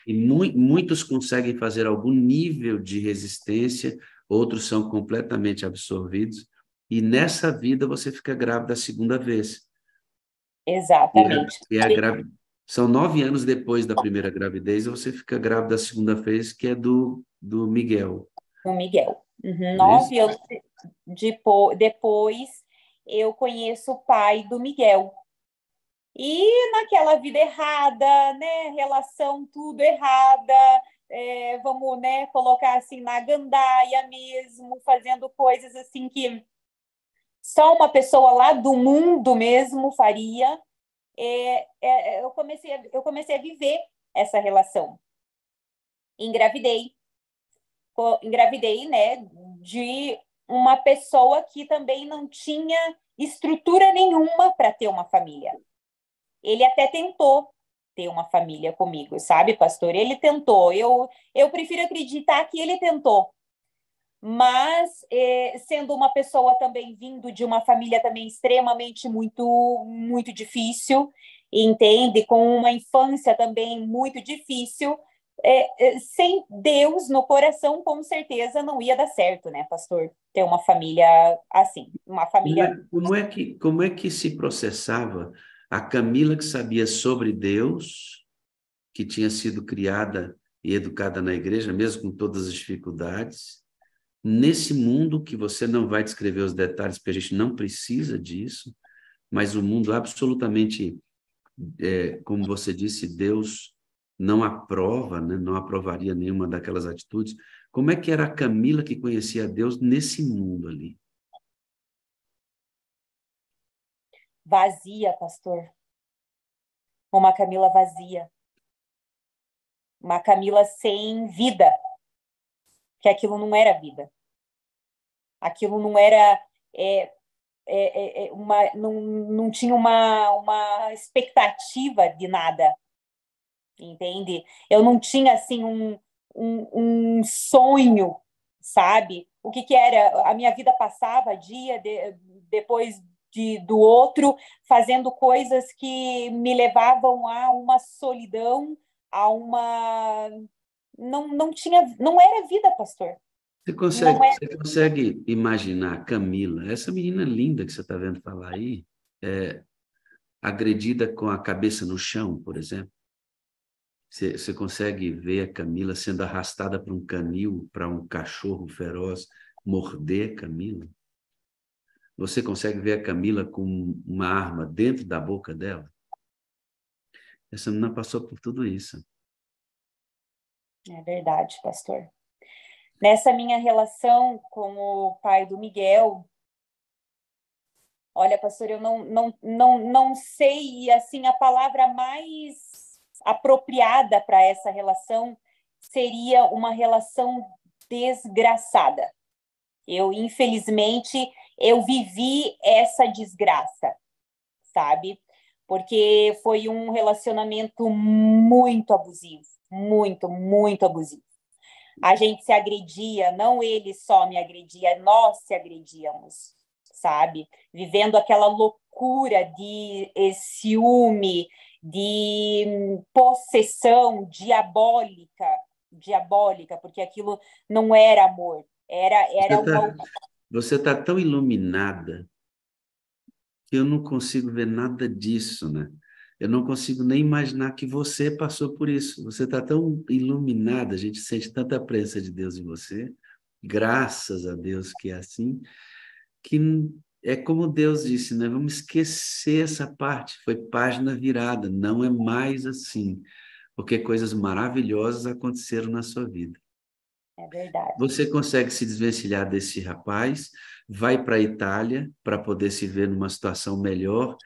e muitos conseguem fazer algum nível de resistência, outros são completamente absorvidos, e nessa vida você fica grávida a segunda vez. Exatamente. E a gravidez. São 9 anos depois da primeira gravidez, você fica grávida da segunda vez, que é do Miguel. O Miguel. Uhum, Não é isso? 9 anos depois, eu conheço o pai do Miguel. E naquela vida errada, né? Relação tudo errada, vamos, né, colocar assim na gandaia mesmo, fazendo coisas assim que só uma pessoa lá do mundo mesmo faria. Eu comecei a viver essa relação. Engravidei, engravidei, né, de uma pessoa que também não tinha estrutura nenhuma para ter uma família. Ele até tentou ter uma família comigo, sabe, pastor? Ele tentou. Eu prefiro acreditar que ele tentou. Mas, sendo uma pessoa também vindo de uma família também extremamente muito, muito difícil, entende? Com uma infância também muito difícil, sem Deus no coração, com certeza não ia dar certo, né, pastor? Ter uma família assim, uma família. Como é que se processava a Camila que sabia sobre Deus, que tinha sido criada e educada na igreja, mesmo com todas as dificuldades, nesse mundo que você não vai descrever os detalhes, porque a gente não precisa disso, mas o mundo absolutamente, como você disse, Deus não aprova, né? Não aprovaria nenhuma daquelas atitudes. Como é que era a Camila que conhecia Deus nesse mundo ali? Vazia, pastor. Uma Camila vazia. Uma Camila sem vida. Que aquilo não era vida. Aquilo não era... não tinha uma expectativa de nada. Entende? Eu não tinha, assim, um sonho, sabe? O que era? A minha vida passava depois do outro, fazendo coisas que me levavam a uma solidão, a uma... Não tinha... Não era vida, pastor. Não é... Você consegue imaginar a Camila, essa menina linda que você está vendo falar aí, agredida com a cabeça no chão, por exemplo? Você consegue ver a Camila sendo arrastada para um canil, para um cachorro feroz morder a Camila? Você consegue ver a Camila com uma arma dentro da boca dela? Essa menina passou por tudo isso. É verdade, pastor. Nessa minha relação com o pai do Miguel, olha, pastor, eu não sei, assim, a palavra mais apropriada para essa relação seria uma relação desgraçada. Infelizmente, eu vivi essa desgraça, sabe? Porque foi um relacionamento muito abusivo, muito, muito abusivo. A gente se agredia, não ele só me agredia, nós se agredíamos, sabe? Vivendo aquela loucura de ciúme, de possessão diabólica, porque aquilo não era amor, era uma... Você tá tão iluminada que eu não consigo ver nada disso, né? Eu não consigo nem imaginar que você passou por isso. Você está tão iluminada, a gente sente tanta presença de Deus em você, graças a Deus que é assim, que é como Deus disse, né? Vamos esquecer essa parte, foi página virada, não é mais assim, porque coisas maravilhosas aconteceram na sua vida. É verdade. Você consegue se desvencilhar desse rapaz, vai para a Itália para poder se ver numa situação melhor,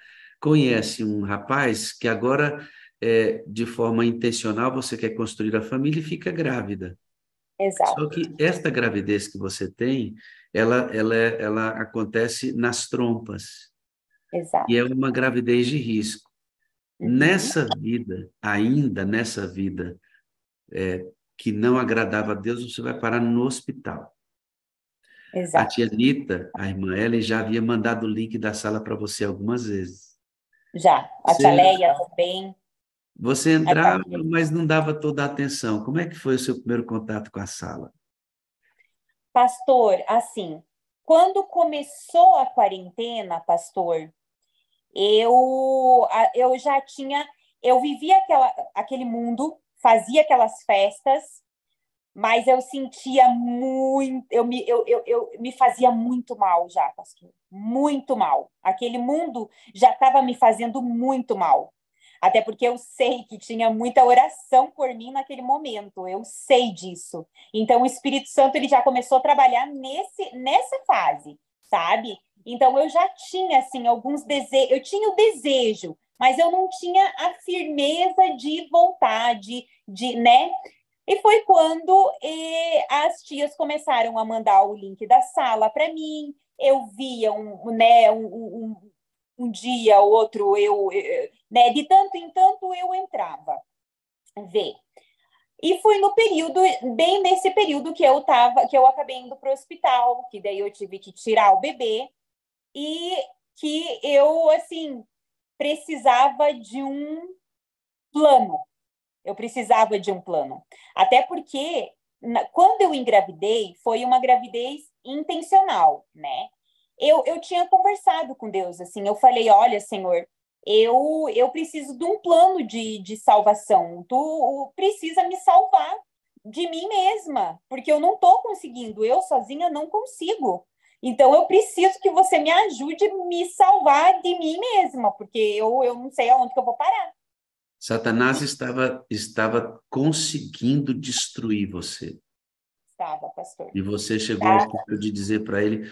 conhece um rapaz que agora, de forma intencional, você quer construir a família e fica grávida. Exato. Só que esta gravidez que você tem, ela acontece nas trompas. Exato. E é uma gravidez de risco. Nessa vida, ainda nessa vida, que não agradava a Deus, você vai parar no hospital. Exato. A tia Anitta, a irmã Ellen, já havia mandado o link da sala para você algumas vezes. Já. A tia Leia também. Você entrava, mas não dava toda a atenção. Como é que foi o seu primeiro contato com a sala? Pastor, assim, quando começou a quarentena, pastor, eu já tinha... Eu vivia aquele mundo, fazia aquelas festas, mas eu sentia muito... Eu me fazia muito mal já, pastor. Muito mal. Aquele mundo já estava me fazendo muito mal. Até porque eu sei que tinha muita oração por mim naquele momento. Eu sei disso. Então, o Espírito Santo ele já começou a trabalhar nessa fase, sabe? Então, eu já tinha, assim, alguns desejos. Eu tinha o desejo, mas eu não tinha a firmeza de vontade, né? E foi quando as tias começaram a mandar o link da sala para mim. Eu via um dia, outro, né, de tanto em tanto eu entrava ver. E foi bem nesse período que eu acabei indo para o hospital, que daí eu tive que tirar o bebê e que eu, assim, precisava de um plano. Eu precisava de um plano. Até porque, quando eu engravidei, foi uma gravidez intencional, né? Eu tinha conversado com Deus, assim, eu falei, olha, Senhor, eu preciso de um plano de salvação. Tu precisa me salvar de mim mesma, porque eu não estou conseguindo, eu sozinha não consigo. Então, eu preciso que você me ajude a me salvar de mim mesma, porque eu não sei aonde que eu vou parar. Satanás estava conseguindo destruir você. Estava, pastor. E você chegou ao Tá? ponto de dizer para ele,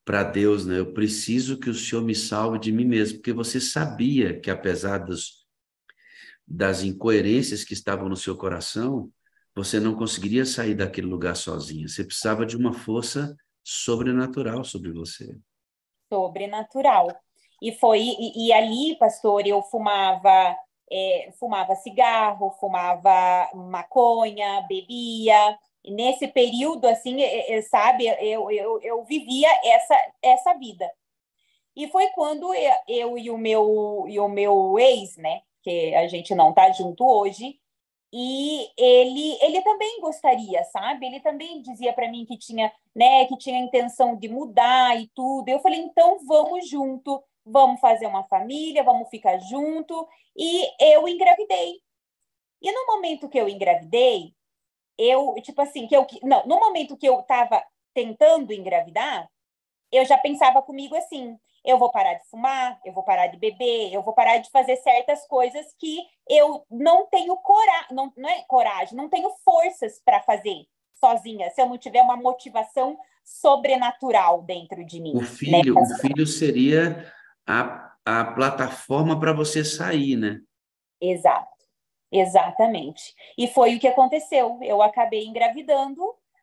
para Deus, né? Eu preciso que o Senhor me salve de mim mesmo, porque você sabia que apesar das incoerências que estavam no seu coração, você não conseguiria sair daquele lugar sozinha. Você precisava de uma força sobrenatural sobre você. Sobrenatural. E ali, pastor, eu fumava, fumava cigarro, fumava maconha, bebia. E nesse período, assim, sabe, eu vivia essa vida. E foi quando eu e o meu ex, né, que a gente não tá junto hoje, e ele também gostaria, sabe? Ele também dizia para mim que tinha, né, que tinha intenção de mudar e tudo. Eu falei, então vamos junto, vamos fazer uma família, vamos ficar junto. E eu engravidei. E no momento que eu engravidei, tipo assim, não, no momento que eu estava tentando engravidar, eu já pensava comigo assim: eu vou parar de fumar, eu vou parar de beber, eu vou parar de fazer certas coisas que eu não tenho coragem, não é coragem, não tenho forças para fazer sozinha, se eu não tiver uma motivação sobrenatural dentro de mim, né? O filho seria a plataforma para você sair, né? Exato, exatamente. E foi o que aconteceu. Eu acabei engravidando,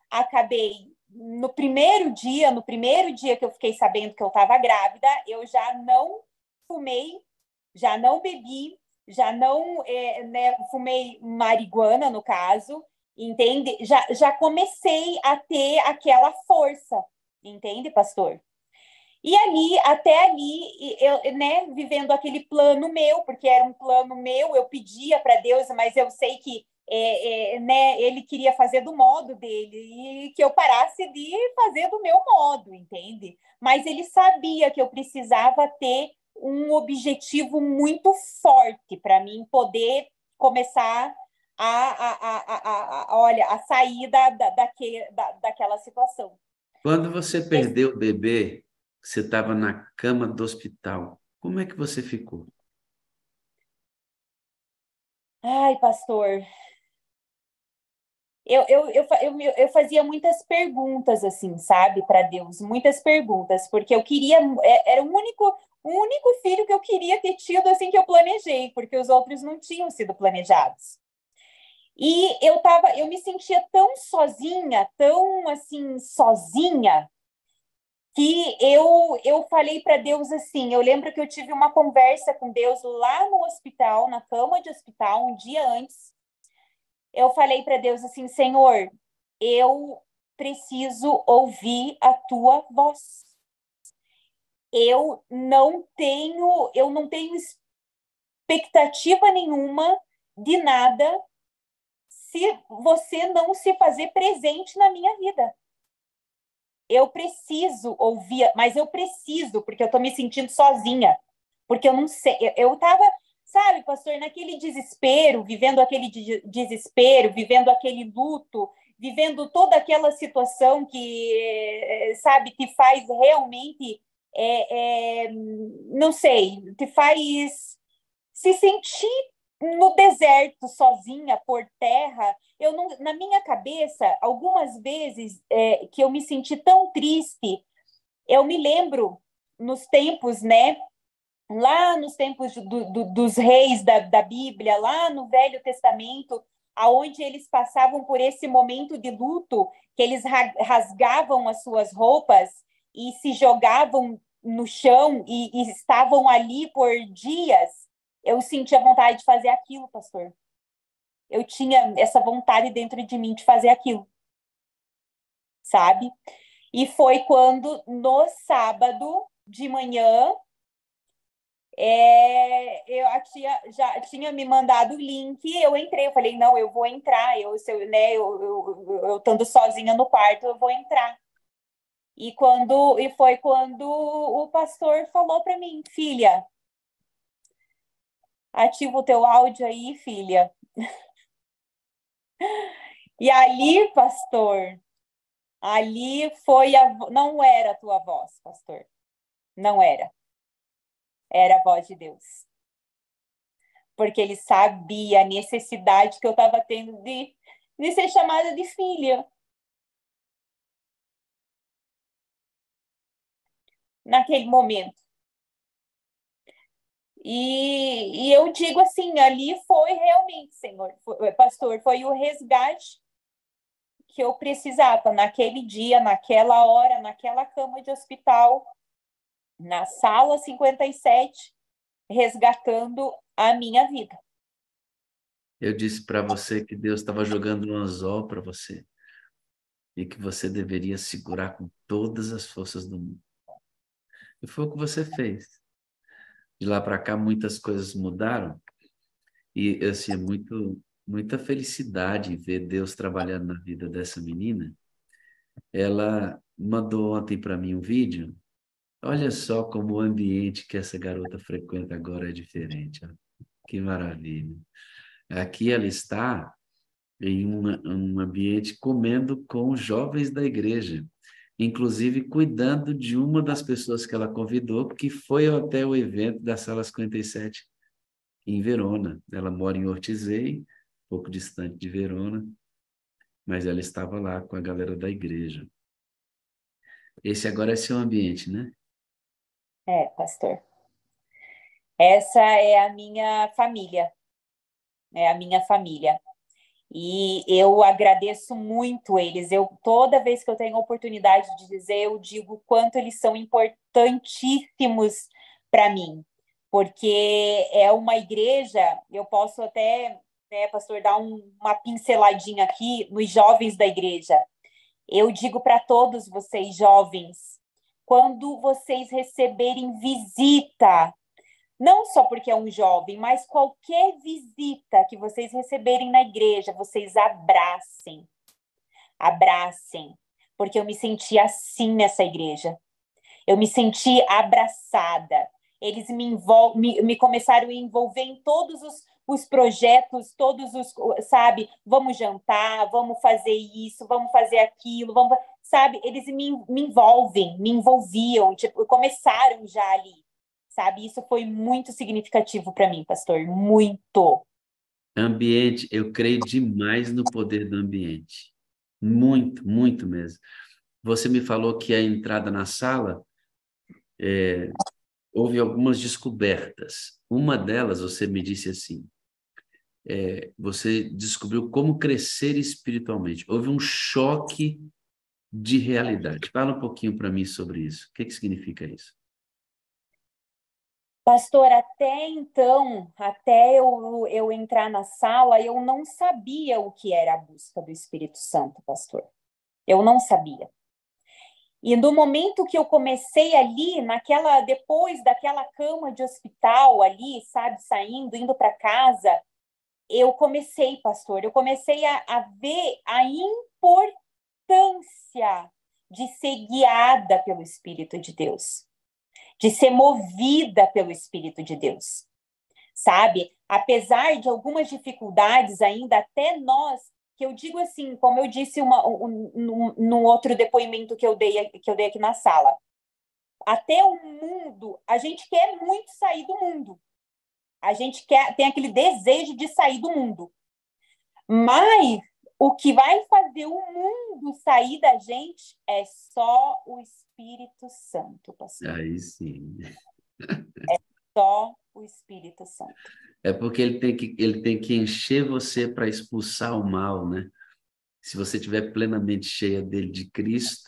acabei no primeiro dia que eu fiquei sabendo que eu estava grávida, eu já não fumei, já não bebi, já não né, fumei marihuana, no caso, entende? Já comecei a ter aquela força, entende, pastor? E ali, até ali, eu, né, vivendo aquele plano meu, porque era um plano meu, eu pedia para Deus, mas eu sei que né, ele queria fazer do modo dele e que eu parasse de fazer do meu modo, entende? Mas ele sabia que eu precisava ter um objetivo muito forte para mim poder começar olha, a sair daquela situação. Quando você perdeu o bebê, você estava na cama do hospital, como é que você ficou? Ai, pastor, eu fazia muitas perguntas, assim, sabe, para Deus, muitas perguntas, porque eu queria, era o único filho que eu queria ter tido, assim, que eu planejei, porque os outros não tinham sido planejados. E eu me sentia tão sozinha, tão, assim, sozinha, que eu falei para Deus assim, eu lembro que eu tive uma conversa com Deus lá no hospital, na cama de hospital, um dia antes, eu falei para Deus assim: Senhor, eu preciso ouvir a tua voz. Eu não tenho expectativa nenhuma de nada se você não se fazer presente na minha vida. Eu preciso ouvir, mas eu preciso, porque eu estou me sentindo sozinha, porque eu não sei, eu estava, sabe, pastor, naquele desespero, vivendo aquele desespero, vivendo aquele luto, vivendo toda aquela situação que, sabe, te faz realmente, não sei, te faz se sentir no deserto, sozinha, por terra. Eu não, na minha cabeça, algumas vezes que eu me senti tão triste, eu me lembro nos tempos, né? Lá nos tempos dos reis da Bíblia, lá no Velho Testamento, aonde eles passavam por esse momento de luto, que eles rasgavam as suas roupas e se jogavam no chão e estavam ali por dias. Eu sentia vontade de fazer aquilo, pastor. Eu tinha essa vontade dentro de mim de fazer aquilo, sabe? E foi quando, no sábado de manhã, a tia já tinha me mandado o link, eu entrei, eu falei, não, eu vou entrar, né, eu estando sozinha no quarto, eu vou entrar. E foi quando o pastor falou para mim: filha, ativa o teu áudio aí, filha. E ali, pastor, Ali não era a tua voz, pastor. Não era. Era a voz de Deus. Porque ele sabia a necessidade que eu estava tendo de ser chamada de filha. Naquele momento. E eu digo assim, ali foi realmente, Senhor, pastor, foi o resgate que eu precisava naquele dia, naquela hora, naquela cama de hospital, na sala 57, resgatando a minha vida. Eu disse para você que Deus estava jogando um anzol para você e que você deveria segurar com todas as forças do mundo. E foi o que você fez. De lá para cá, muitas coisas mudaram e, assim, muita felicidade ver Deus trabalhando na vida dessa menina. Ela mandou ontem para mim um vídeo. Olha só como o ambiente que essa garota frequenta agora é diferente. Ó. Que maravilha. Aqui ela está em um ambiente comendo com os jovens da igreja, inclusive cuidando de uma das pessoas que ela convidou, que foi até o evento da Sala 57, em Verona. Ela mora em Ortisei, um pouco distante de Verona, mas ela estava lá com a galera da igreja. Esse agora é seu ambiente, né? É, pastor. Essa é a minha família. É a minha família. E eu agradeço muito eles. Toda vez que eu tenho a oportunidade de dizer, eu digo o quanto eles são importantíssimos para mim. Porque é uma igreja, eu posso até, né, pastor, dar uma pinceladinha aqui nos jovens da igreja. Eu digo para todos vocês, jovens, quando vocês receberem visita, não só porque é um jovem, mas qualquer visita que vocês receberem na igreja, vocês abracem. Abracem. Porque eu me senti assim nessa igreja. Eu me senti abraçada. Eles me começaram a envolver em todos os projetos, sabe? Vamos jantar, vamos fazer isso, vamos fazer aquilo, sabe? Eles me envolviam, tipo, começaram já ali. Sabe, isso foi muito significativo para mim, pastor, muito. Ambiente, eu creio demais no poder do ambiente. Muito, muito mesmo. Você me falou que a entrada na sala, houve algumas descobertas. Uma delas, você me disse assim, você descobriu como crescer espiritualmente. Houve um choque de realidade. Fala um pouquinho para mim sobre isso. O que significa isso? Pastor, até então, até eu entrar na sala, eu não sabia o que era a busca do Espírito Santo, pastor. Eu não sabia. E no momento que eu comecei ali, depois daquela cama de hospital ali, sabe, saindo, indo para casa, eu comecei, pastor, a ver a importância de ser guiada pelo Espírito de Deus, de ser movida pelo Espírito de Deus, sabe? Apesar de algumas dificuldades ainda, até nós, que eu digo assim, como eu disse num outro depoimento que eu dei aqui na sala, até o mundo, a gente quer muito sair do mundo. A gente tem aquele desejo de sair do mundo. Mas o que vai fazer o mundo sair da gente é só o Espírito Santo, pastor. Aí sim. Só o Espírito Santo. É porque ele tem que encher você para expulsar o mal, né? Se você estiver plenamente cheia dele, de Cristo,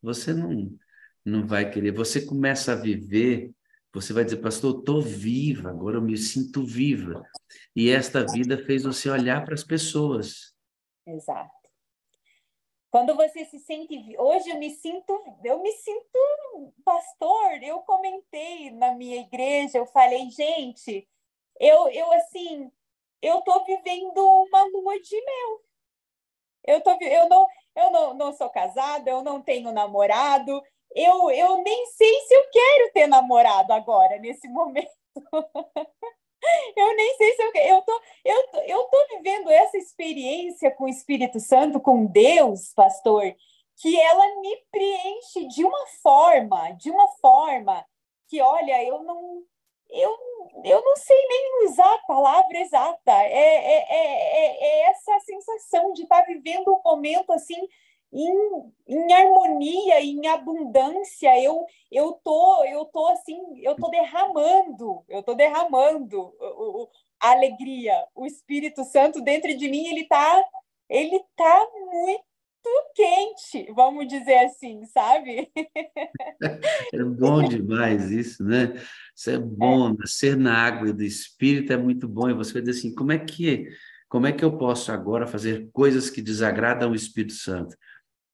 você não vai querer. Você começa a viver, você vai dizer, pastor, eu estou viva, agora eu me sinto viva. E esta vida fez você olhar para as pessoas. Exato. Quando você se sente... Hoje eu me sinto, pastor, eu comentei na minha igreja, eu falei, gente, eu tô vivendo uma lua de mel. Eu não sou casada, eu não tenho namorado, eu nem sei se eu quero ter namorado agora, nesse momento. Eu nem sei se eu tô vivendo essa experiência com o Espírito Santo, com Deus, pastor, que ela me preenche de uma forma que, olha, eu não sei nem usar a palavra exata. É essa sensação de estar vivendo um momento assim em harmonia, em abundância. Eu tô assim, eu tô derramando a alegria. O Espírito Santo dentro de mim, ele tá muito quente, vamos dizer assim, sabe? É bom demais isso, né? Isso é bom, nascer na água do Espírito é muito bom. E você vai dizer assim, como é que eu posso agora fazer coisas que desagradam o Espírito Santo?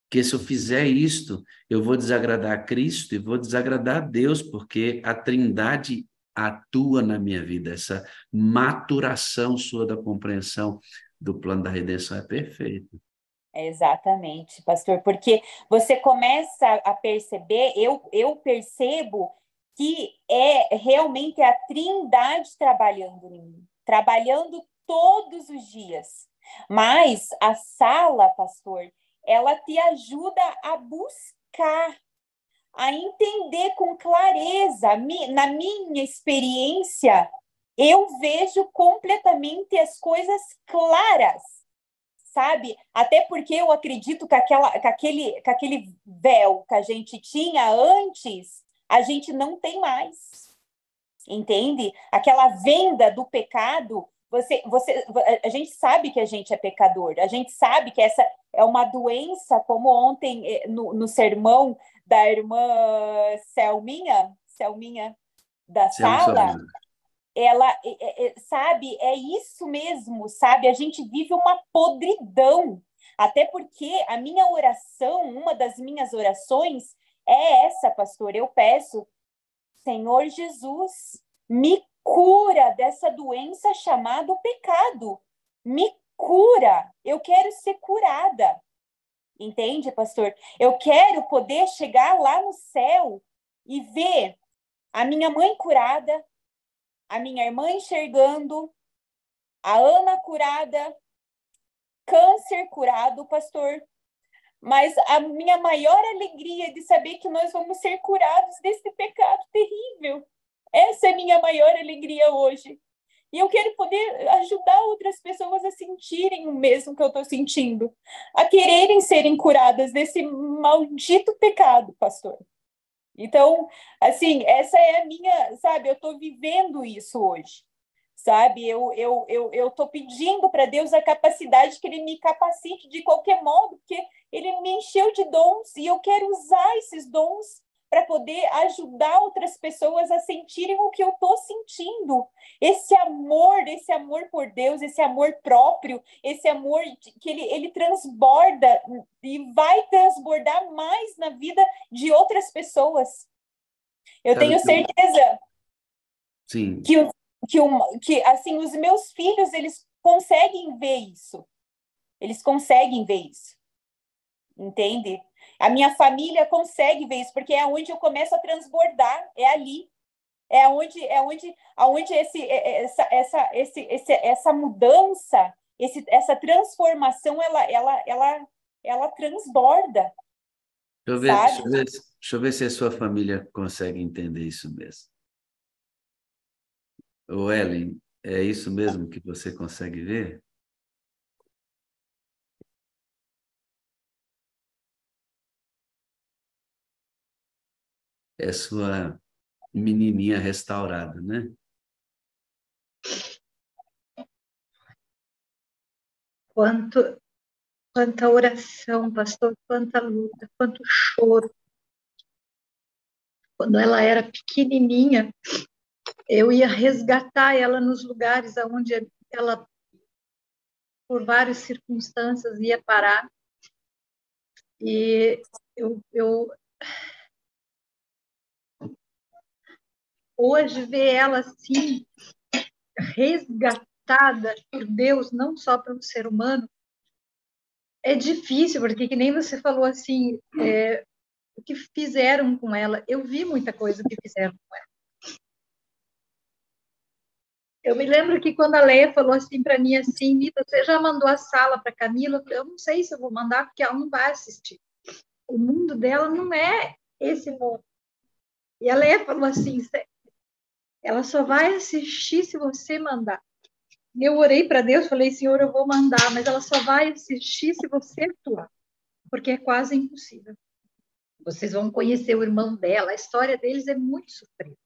Porque se eu fizer isto, eu vou desagradar a Cristo e vou desagradar a Deus, porque a Trindade atua na minha vida. Essa maturação sua da compreensão do plano da redenção é perfeita. Exatamente, pastor, porque você começa a perceber, eu percebo que é realmente a Trindade trabalhando em mim, trabalhando todos os dias. Mas a sala, pastor, ela te ajuda a buscar, a entender com clareza. Na minha experiência, eu vejo completamente as coisas claras, sabe? Até porque eu acredito que aquele véu que a gente tinha antes, a gente não tem mais, entende? Aquela venda do pecado, a gente sabe que a gente é pecador, a gente sabe que essa é uma doença, como ontem no sermão da irmã Selminha da sala, ela, sabe, é isso mesmo, sabe? A gente vive uma podridão. Até porque a minha oração, uma das minhas orações é essa, pastor. Eu peço, Senhor Jesus, me cura dessa doença chamada pecado. Me cura. Eu quero ser curada. Entende, pastor? Eu quero poder chegar lá no céu e ver a minha mãe curada, a minha irmã enxergando, a Ana curada, câncer curado, pastor. Mas a minha maior alegria é de saber que nós vamos ser curados desse pecado terrível. Essa é a minha maior alegria hoje. E eu quero poder ajudar outras pessoas a sentirem o mesmo que eu estou sentindo, a quererem serem curadas desse maldito pecado, pastor. Então, assim, essa é a minha, sabe, eu estou vivendo isso hoje, sabe? Eu tô pedindo para Deus a capacidade que Ele me capacite de qualquer modo, porque Ele me encheu de dons e eu quero usar esses dons para poder ajudar outras pessoas a sentirem o que eu estou sentindo. Esse amor por Deus, esse amor próprio, esse amor que ele transborda e vai transbordar mais na vida de outras pessoas. Eu Sabe tenho que certeza sim, que assim, os meus filhos, eles conseguem ver isso. Eles conseguem ver isso. Entende? A minha família consegue ver isso, porque é onde eu começo a transbordar, é ali. Aonde essa mudança, essa transformação, ela transborda, deixa sabe? eu ver, deixa eu ver se a sua família consegue entender isso mesmo. Ô, Ellen, é isso mesmo que você consegue ver? É sua menininha restaurada, né? Quanta oração, pastor, quanta luta, quanto choro. Quando ela era pequenininha, eu ia resgatar ela nos lugares onde ela, por várias circunstâncias, ia parar. E eu hoje ver ela assim, resgatada por Deus, não só pelo ser humano, é difícil, porque que nem você falou assim, o que fizeram com ela. Eu vi muita coisa que fizeram com ela. Eu me lembro que quando a Leia falou assim para mim assim, Nita, você já mandou a sala para Camila? Eu não sei se eu vou mandar, porque ela não vai assistir. o mundo dela não é esse mundo. E ela falou assim, ela só vai assistir se você mandar. Eu orei para Deus, falei, Senhor, eu vou mandar, mas ela só vai assistir se você atuar, porque é quase impossível. Vocês vão conhecer o irmão dela, a história deles é muito sofrida.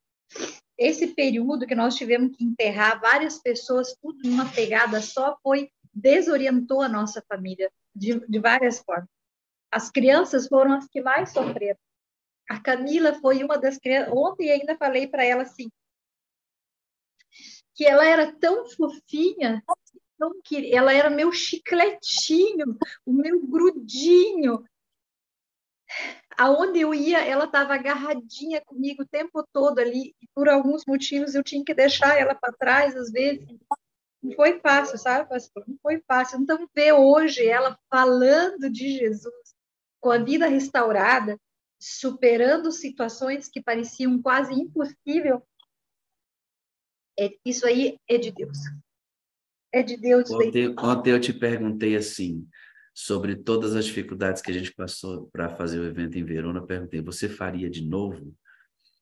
Esse período que nós tivemos que enterrar várias pessoas, tudo numa pegada só, desorientou a nossa família de várias formas. As crianças foram as que mais sofreram. A Camila foi uma das crianças. Ontem ainda falei para ela assim, que ela era tão fofinha, ela era meu chicletinho, o meu grudinho. Aonde eu ia, ela estava agarradinha comigo o tempo todo ali, e por alguns motivos eu tinha que deixar ela para trás, às vezes. Não foi fácil, sabe, pastor? Não foi fácil. Então, ver hoje ela falando de Jesus, com a vida restaurada, superando situações que pareciam quase impossíveis, isso aí é de Deus. É de Deus. Ontem eu te perguntei assim, sobre todas as dificuldades que a gente passou para fazer o evento em Verona, eu perguntei, você faria de novo?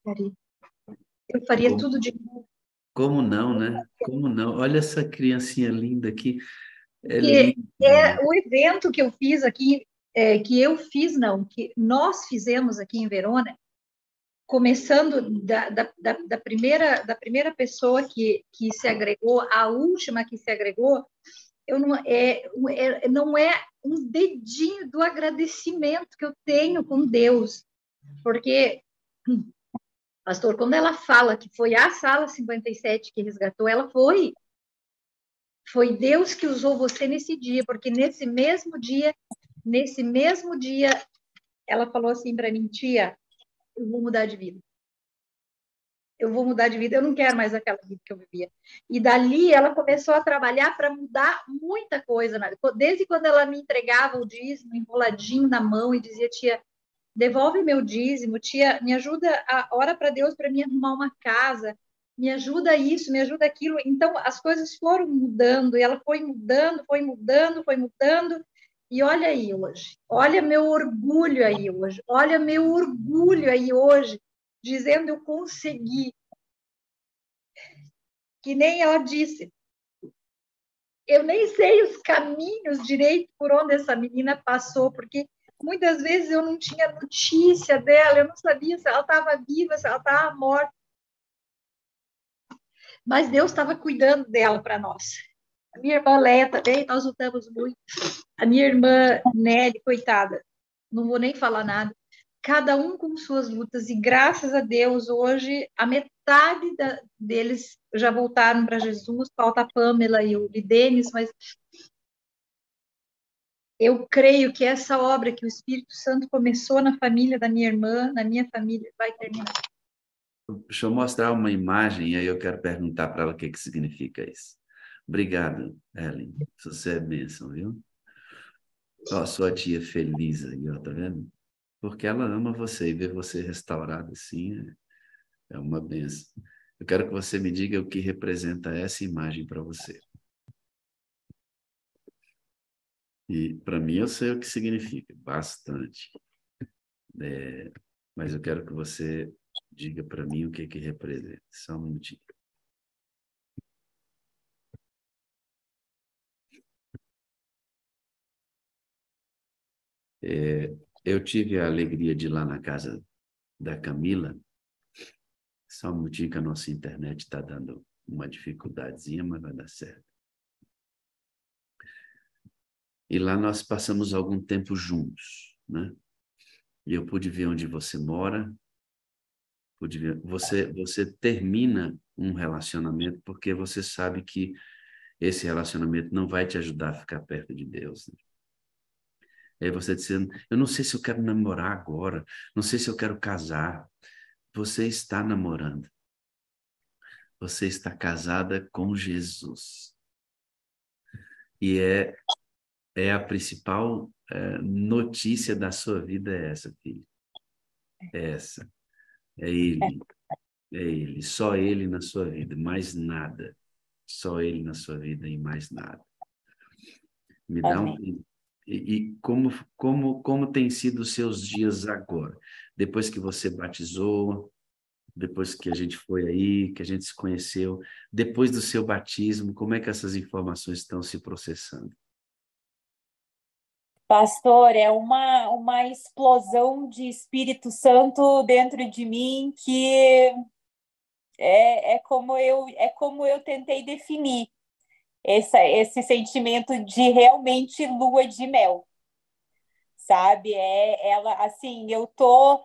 Faria. Eu faria tudo de novo. Como não, né? Como não? Olha essa criancinha linda aqui. Linda. O evento que eu fiz aqui, que nós fizemos aqui em Verona, começando da primeira pessoa que se agregou, a última que se agregou, não é um dedinho do agradecimento que eu tenho com Deus, porque, pastor, quando ela fala que foi a Sala 57 que resgatou, ela foi Deus que usou você nesse dia, porque nesse mesmo dia, ela falou assim para mim, tia, eu vou mudar de vida. Eu vou mudar de vida, eu não quero mais aquela vida que eu vivia. E dali ela começou a trabalhar para mudar muita coisa. Desde quando ela me entregava o dízimo enroladinho na mão e dizia, tia, devolve meu dízimo, tia, me ajuda, ora para Deus para me arrumar uma casa, me ajuda isso, me ajuda aquilo. Então as coisas foram mudando, e ela foi mudando. E olha aí hoje, olha meu orgulho aí hoje, dizendo eu consegui. Que nem ela disse, eu nem sei os caminhos direito por onde essa menina passou, porque muitas vezes eu não tinha notícia dela, eu não sabia se ela estava viva, se ela estava morta. Mas Deus estava cuidando dela para nós. A minha irmã Leia também, nós lutamos muito. A minha irmã Nelly, coitada, não vou nem falar nada. Cada um com suas lutas, e graças a Deus, hoje, a metade deles já voltaram para Jesus, falta a Pamela e o Denis, mas eu creio que essa obra que o Espírito Santo começou na família da minha irmã, na minha família, vai terminar. Deixa eu mostrar uma imagem, e aí eu quero perguntar para ela o que significa isso. Obrigado, Ellen. Você é bênção, viu? Ó, sua tia feliz aí, ó, tá vendo? Porque ela ama você e ver você restaurado assim é uma benção. Eu quero que você me diga o que representa essa imagem para você. E para mim eu sei o que significa, bastante. Mas eu quero que você diga para mim o que representa. Só um minutinho. Eu tive a alegria de ir lá na casa da Camila. Só um minutinho que a nossa internet está dando uma dificuldadezinha, mas vai dar certo. E lá nós passamos algum tempo juntos, né? E eu pude ver onde você mora, pude ver. Você termina um relacionamento porque você sabe que esse relacionamento não vai te ajudar a ficar perto de Deus, né? Aí você dizendo, eu não sei se eu quero namorar agora, não sei se eu quero casar. Você está namorando. Você está casada com Jesus. E é a principal notícia da sua vida é essa, filho. É essa. É Ele. É Ele. Só Ele na sua vida, mais nada. Só Ele na sua vida e mais nada. Me dá E como tem sido os seus dias agora? Depois que você batizou, depois que a gente foi aí, que a gente se conheceu, depois do seu batismo, como é que essas informações estão se processando? Pastor, é uma explosão de Espírito Santo dentro de mim que é como eu tentei definir esse sentimento de realmente lua de mel, sabe? Ela, assim, eu tô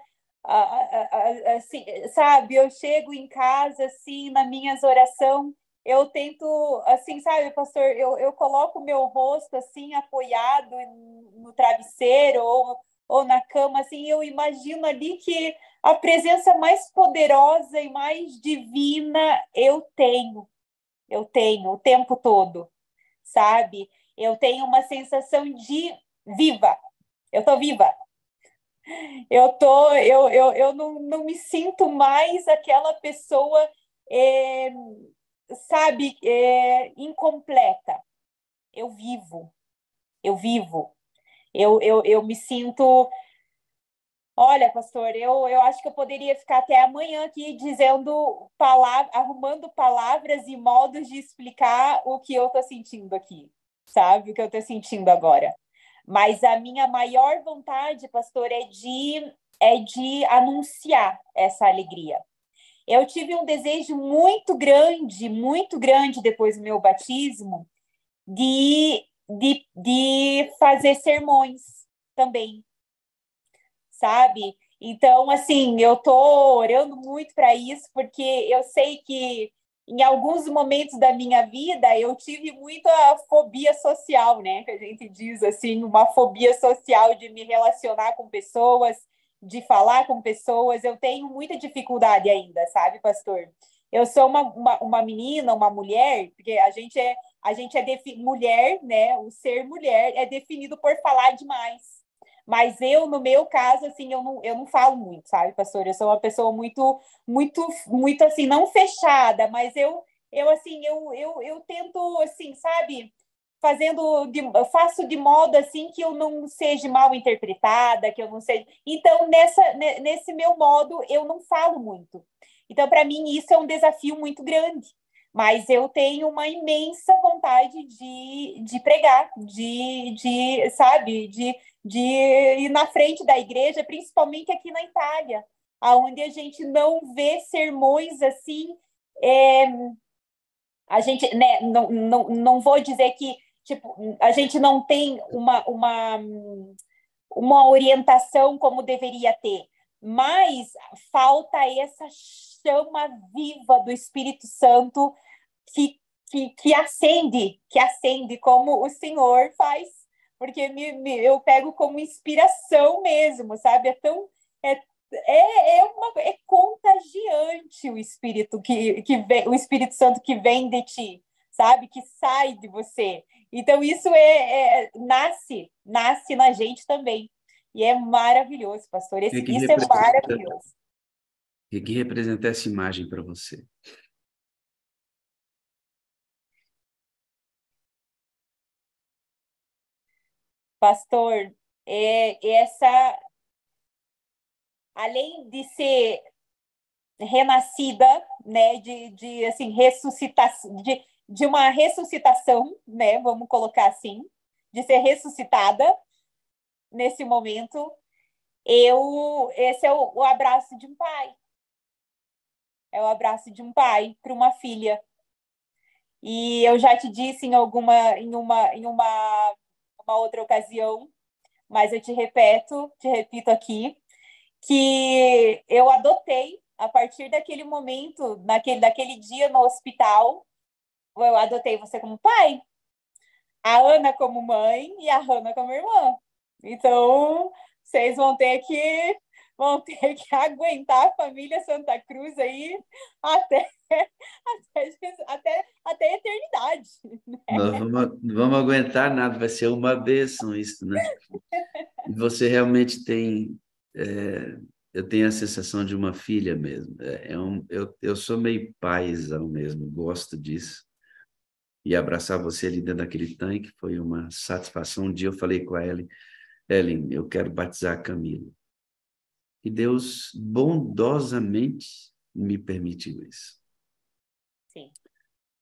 assim, sabe? Eu chego em casa, assim, nas minhas orações, eu tento, assim, sabe, pastor, eu coloco o meu rosto, assim, apoiado no travesseiro ou na cama, assim, eu imagino ali que a presença mais poderosa e mais divina eu tenho o tempo todo, sabe? Eu tenho uma sensação de viva. Eu tô viva. Eu não me sinto mais aquela pessoa, é, sabe, incompleta. Eu vivo, eu vivo. Eu me sinto. Olha, pastor, eu acho que eu poderia ficar até amanhã aqui dizendo arrumando palavras e modos de explicar o que eu estou sentindo aqui, sabe? O que eu estou sentindo agora. Mas a minha maior vontade, pastor, é de anunciar essa alegria. Eu tive um desejo muito grande depois do meu batismo, de fazer sermões também, sabe? Então, assim, eu tô orando muito para isso, porque eu sei que em alguns momentos da minha vida eu tive muita fobia social, né? Que a gente diz assim, uma fobia social de me relacionar com pessoas, de falar com pessoas. Eu tenho muita dificuldade ainda, sabe, pastor? Eu sou uma menina, uma mulher, porque a gente é mulher, né? O ser mulher é definido por falar demais. Mas eu, no meu caso, assim, eu não falo muito, sabe, pastor? Eu sou uma pessoa muito, assim, não fechada, mas assim, eu tento, assim, sabe, eu faço de modo, assim, que eu não seja mal interpretada, que eu não seja... Então, nesse meu modo, eu não falo muito. Então, para mim, isso é um desafio muito grande. Mas eu tenho uma imensa vontade de pregar, sabe, de ir na frente da igreja, principalmente aqui na Itália, onde a gente não vê sermões assim. é, a gente, né, não vou dizer que tipo, a gente não tem uma orientação como deveria ter, mas falta essa chama viva do Espírito Santo que, que acende como o Senhor faz, porque eu pego como inspiração mesmo, sabe? É, é contagiante o Espírito que vem, o Espírito Santo que vem de ti, sabe? Que sai de você. Então isso nasce na gente também. E é maravilhoso, pastor. O que que Isso é representa, o maravilhoso. que representa essa imagem para você? Pastor, além de ser renascida, né, de assim, ressuscitação, de uma ressuscitação, né, vamos colocar assim, de ser ressuscitada nesse momento, esse é o abraço de um pai. É o abraço de um pai para uma filha. E eu já te disse em uma outra ocasião, mas eu te repito aqui, que eu adotei, a partir daquele momento, daquele dia no hospital, eu adotei você como pai, a Ana como mãe e a Hannah como irmã. Então, vocês vão ter que aguentar a família Santa Cruz aí até, até a eternidade. Nós não vamos aguentar nada, vai ser uma bênção isso, né? E você realmente tem, eu tenho a sensação de uma filha mesmo. Eu sou meio paizão mesmo, gosto disso. e abraçar você ali dentro daquele tanque foi uma satisfação. Um dia eu falei com a Ellen, Ellen, eu quero batizar a Camila. E Deus bondosamente me permitiu isso. Sim.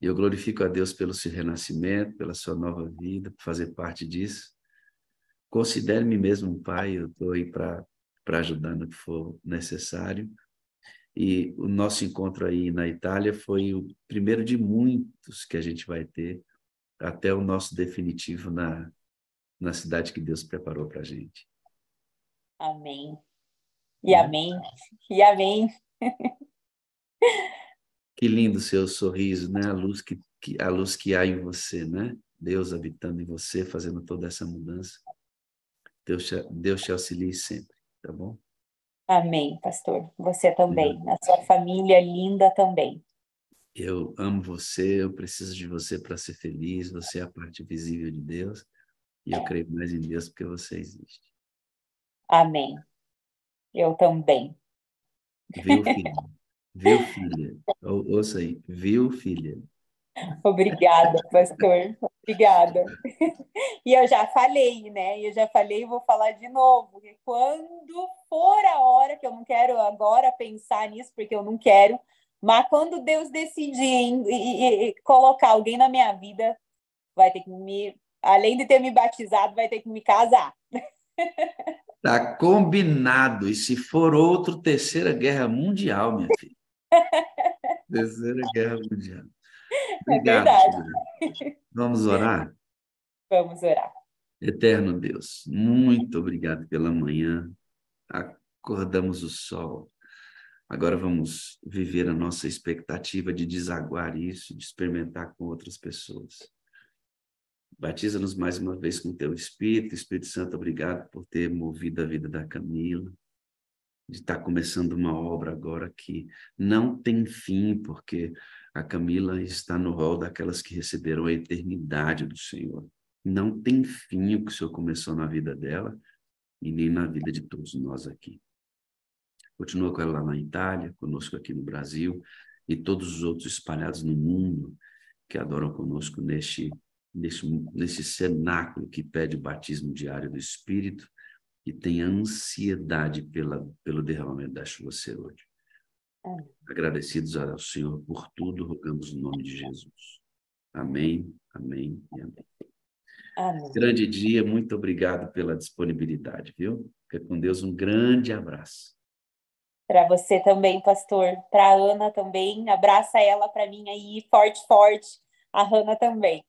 E eu glorifico a Deus pelo seu renascimento, pela sua nova vida, por fazer parte disso. Considere-me mesmo um pai, eu estou aí para ajudar no que for necessário. E o nosso encontro aí na Itália foi o primeiro de muitos que a gente vai ter, até o nosso definitivo na cidade que Deus preparou para a gente. Amém. E amém. E amém. Que lindo o seu sorriso, né? A luz que há em você, né? Deus habitando em você, fazendo toda essa mudança. Deus te auxilie sempre, tá bom? Amém, pastor. Você também. A sua família linda também. Eu amo você, eu preciso de você para ser feliz, você é a parte visível de Deus, e eu creio mais em Deus porque você existe. Amém. Eu também. Viu, filha? Viu, filha? Ouça aí, viu, filha? Obrigada, pastor. Obrigada. E eu já falei, né? Eu já falei e vou falar de novo. Que quando for a hora, que eu não quero agora pensar nisso, porque eu não quero, mas quando Deus decidir e colocar alguém na minha vida, vai ter que além de ter me batizado, vai ter que me casar. Tá combinado. E se for outro, Terceira Guerra Mundial, minha filha. Terceira Guerra Mundial. É Obrigado, verdade. filha. Vamos orar? Vamos orar. Eterno Deus, muito obrigado pela manhã. Acordamos o sol. Agora vamos viver a nossa expectativa de desaguar isso, de experimentar com outras pessoas. Batiza-nos mais uma vez com o teu Espírito. Espírito Santo, obrigado por ter movido a vida da Camila, de estar começando uma obra agora que não tem fim, porque a Camila está no rol daquelas que receberam a eternidade do Senhor. Não tem fim o que o Senhor começou na vida dela e nem na vida de todos nós aqui. Continua com ela lá na Itália, conosco aqui no Brasil e todos os outros espalhados no mundo que adoram conosco nesse cenáculo que pede o batismo diário do Espírito e tem ansiedade pelo derramamento da chuva ser hoje. Agradecidos ao Senhor por tudo, rogamos no nome de Jesus. Amém, amém e amém. Amém. Grande dia, muito obrigado pela disponibilidade, viu? Fica com Deus, um grande abraço. Para você também, pastor. Para a Ana também. Abraça ela para mim aí, forte, forte. A Hanna também.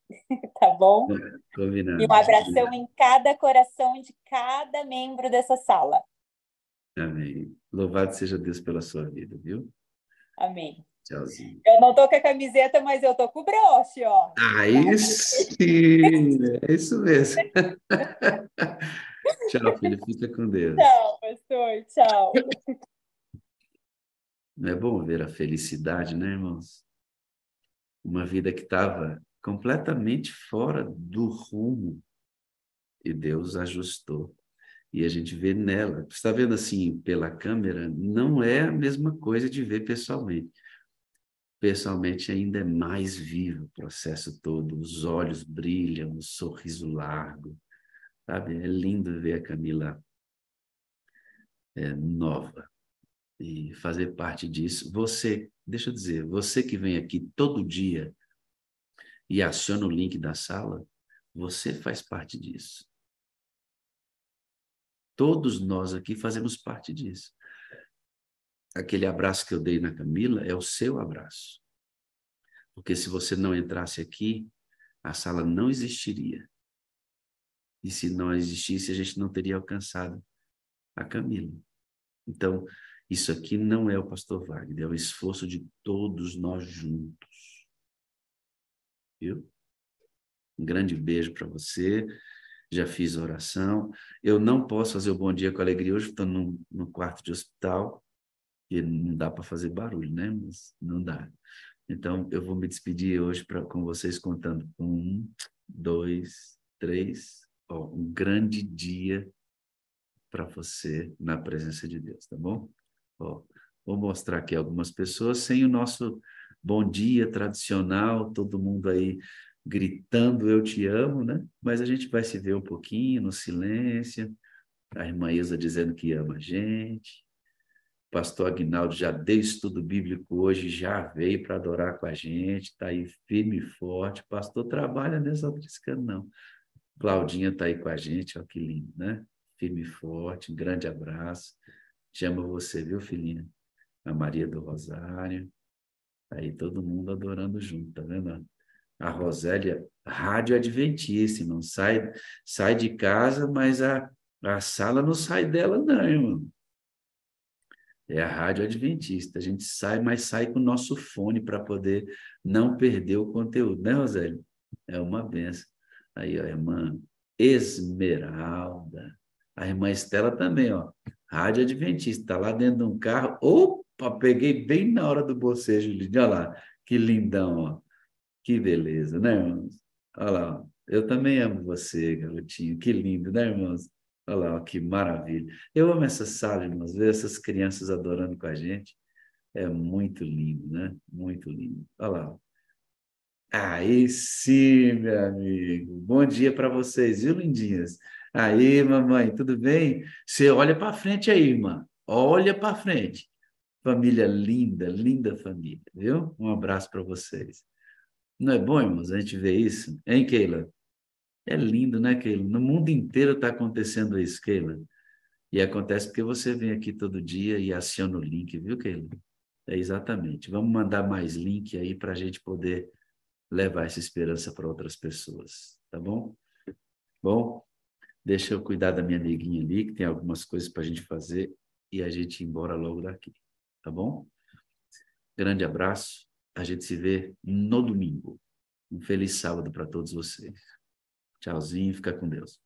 Tá bom? Combinado. E um abração em cada coração de cada membro dessa sala. Amém. Louvado seja Deus pela sua vida, viu? Amém. Tchauzinho. Eu não tô com a camiseta, mas eu tô com o broche, ó. Aí sim, é isso mesmo. Tchau, filho. Fica com Deus. Tchau, pastor. Tchau. Não é bom ver a felicidade, né, irmãos? Uma vida que estava completamente fora do rumo e Deus ajustou. E a gente vê nela. Você está vendo assim pela câmera, não é a mesma coisa de ver pessoalmente. Pessoalmente ainda é mais vivo o processo todo, os olhos brilham, o sorriso largo, sabe? É lindo ver a Camila nova e fazer parte disso. Você, deixa eu dizer, você que vem aqui todo dia e aciona o link da sala, você faz parte disso. Todos nós aqui fazemos parte disso. Aquele abraço que eu dei na Camila é o seu abraço. Porque se você não entrasse aqui, a sala não existiria. E se não existisse, a gente não teria alcançado a Camila. Então, isso aqui não é o pastor Wagner, é o esforço de todos nós juntos. Viu? Um grande beijo para você. Já fiz a oração. Eu não posso fazer o bom dia com alegria hoje, estou no quarto de hospital, e não dá para fazer barulho, né? Mas não dá. Então, eu vou me despedir hoje com vocês contando 1, 2, 3. Um grande dia para você na presença de Deus, tá bom? Vou mostrar aqui algumas pessoas sem o nosso bom dia tradicional, todo mundo aí gritando eu te amo, né? Mas a gente vai se ver um pouquinho no silêncio, a irmã Isa dizendo que ama a gente, o pastor Aguinaldo já deu estudo bíblico hoje, já veio para adorar com a gente, está aí firme e forte, o pastor trabalha nessa triscando, não. Claudinha está aí com a gente, ó, que lindo, né? Firme e forte, um grande abraço, te amo você, viu, filhinha? A Maria do Rosário, aí todo mundo adorando junto, tá vendo? A Rosélia, rádio adventista, não sai de casa, mas a sala não sai dela, não, irmão. É a rádio adventista. A gente sai, mas sai com o nosso fone para poder não perder o conteúdo, né, Rosélia? É uma benção. Aí, ó, a irmã Esmeralda. A irmã Estela também, ó. Rádio adventista, está lá dentro de um carro. Opa, peguei bem na hora do bocejo, Lídia. Olha lá, que lindão, ó. Que beleza, né, irmãos? Olha lá, ó. Eu também amo você, garotinho. Que lindo, né, irmãos? Olha lá, ó, que maravilha. Eu amo essa sala, irmãos, ver essas crianças adorando com a gente. É muito lindo, né? Muito lindo. Olha lá. Ó. Aí sim, meu amigo. Bom dia para vocês, viu, lindinhas? Aí, mamãe, tudo bem? Você olha para frente aí, irmã. Olha para frente. Família linda, linda família, viu? Um abraço para vocês. Não é bom, irmãos, a gente ver isso? Hein, Keila? É lindo, né, Keila? No mundo inteiro está acontecendo isso, Keila. E acontece porque você vem aqui todo dia e aciona o link, viu, Keila? É exatamente. Vamos mandar mais link aí para a gente poder levar essa esperança para outras pessoas, tá bom? Bom, deixa eu cuidar da minha amiguinha ali, que tem algumas coisas para a gente fazer e a gente ir embora logo daqui, tá bom? Grande abraço. A gente se vê no domingo. Um feliz sábado para todos vocês. Tchauzinho, fica com Deus.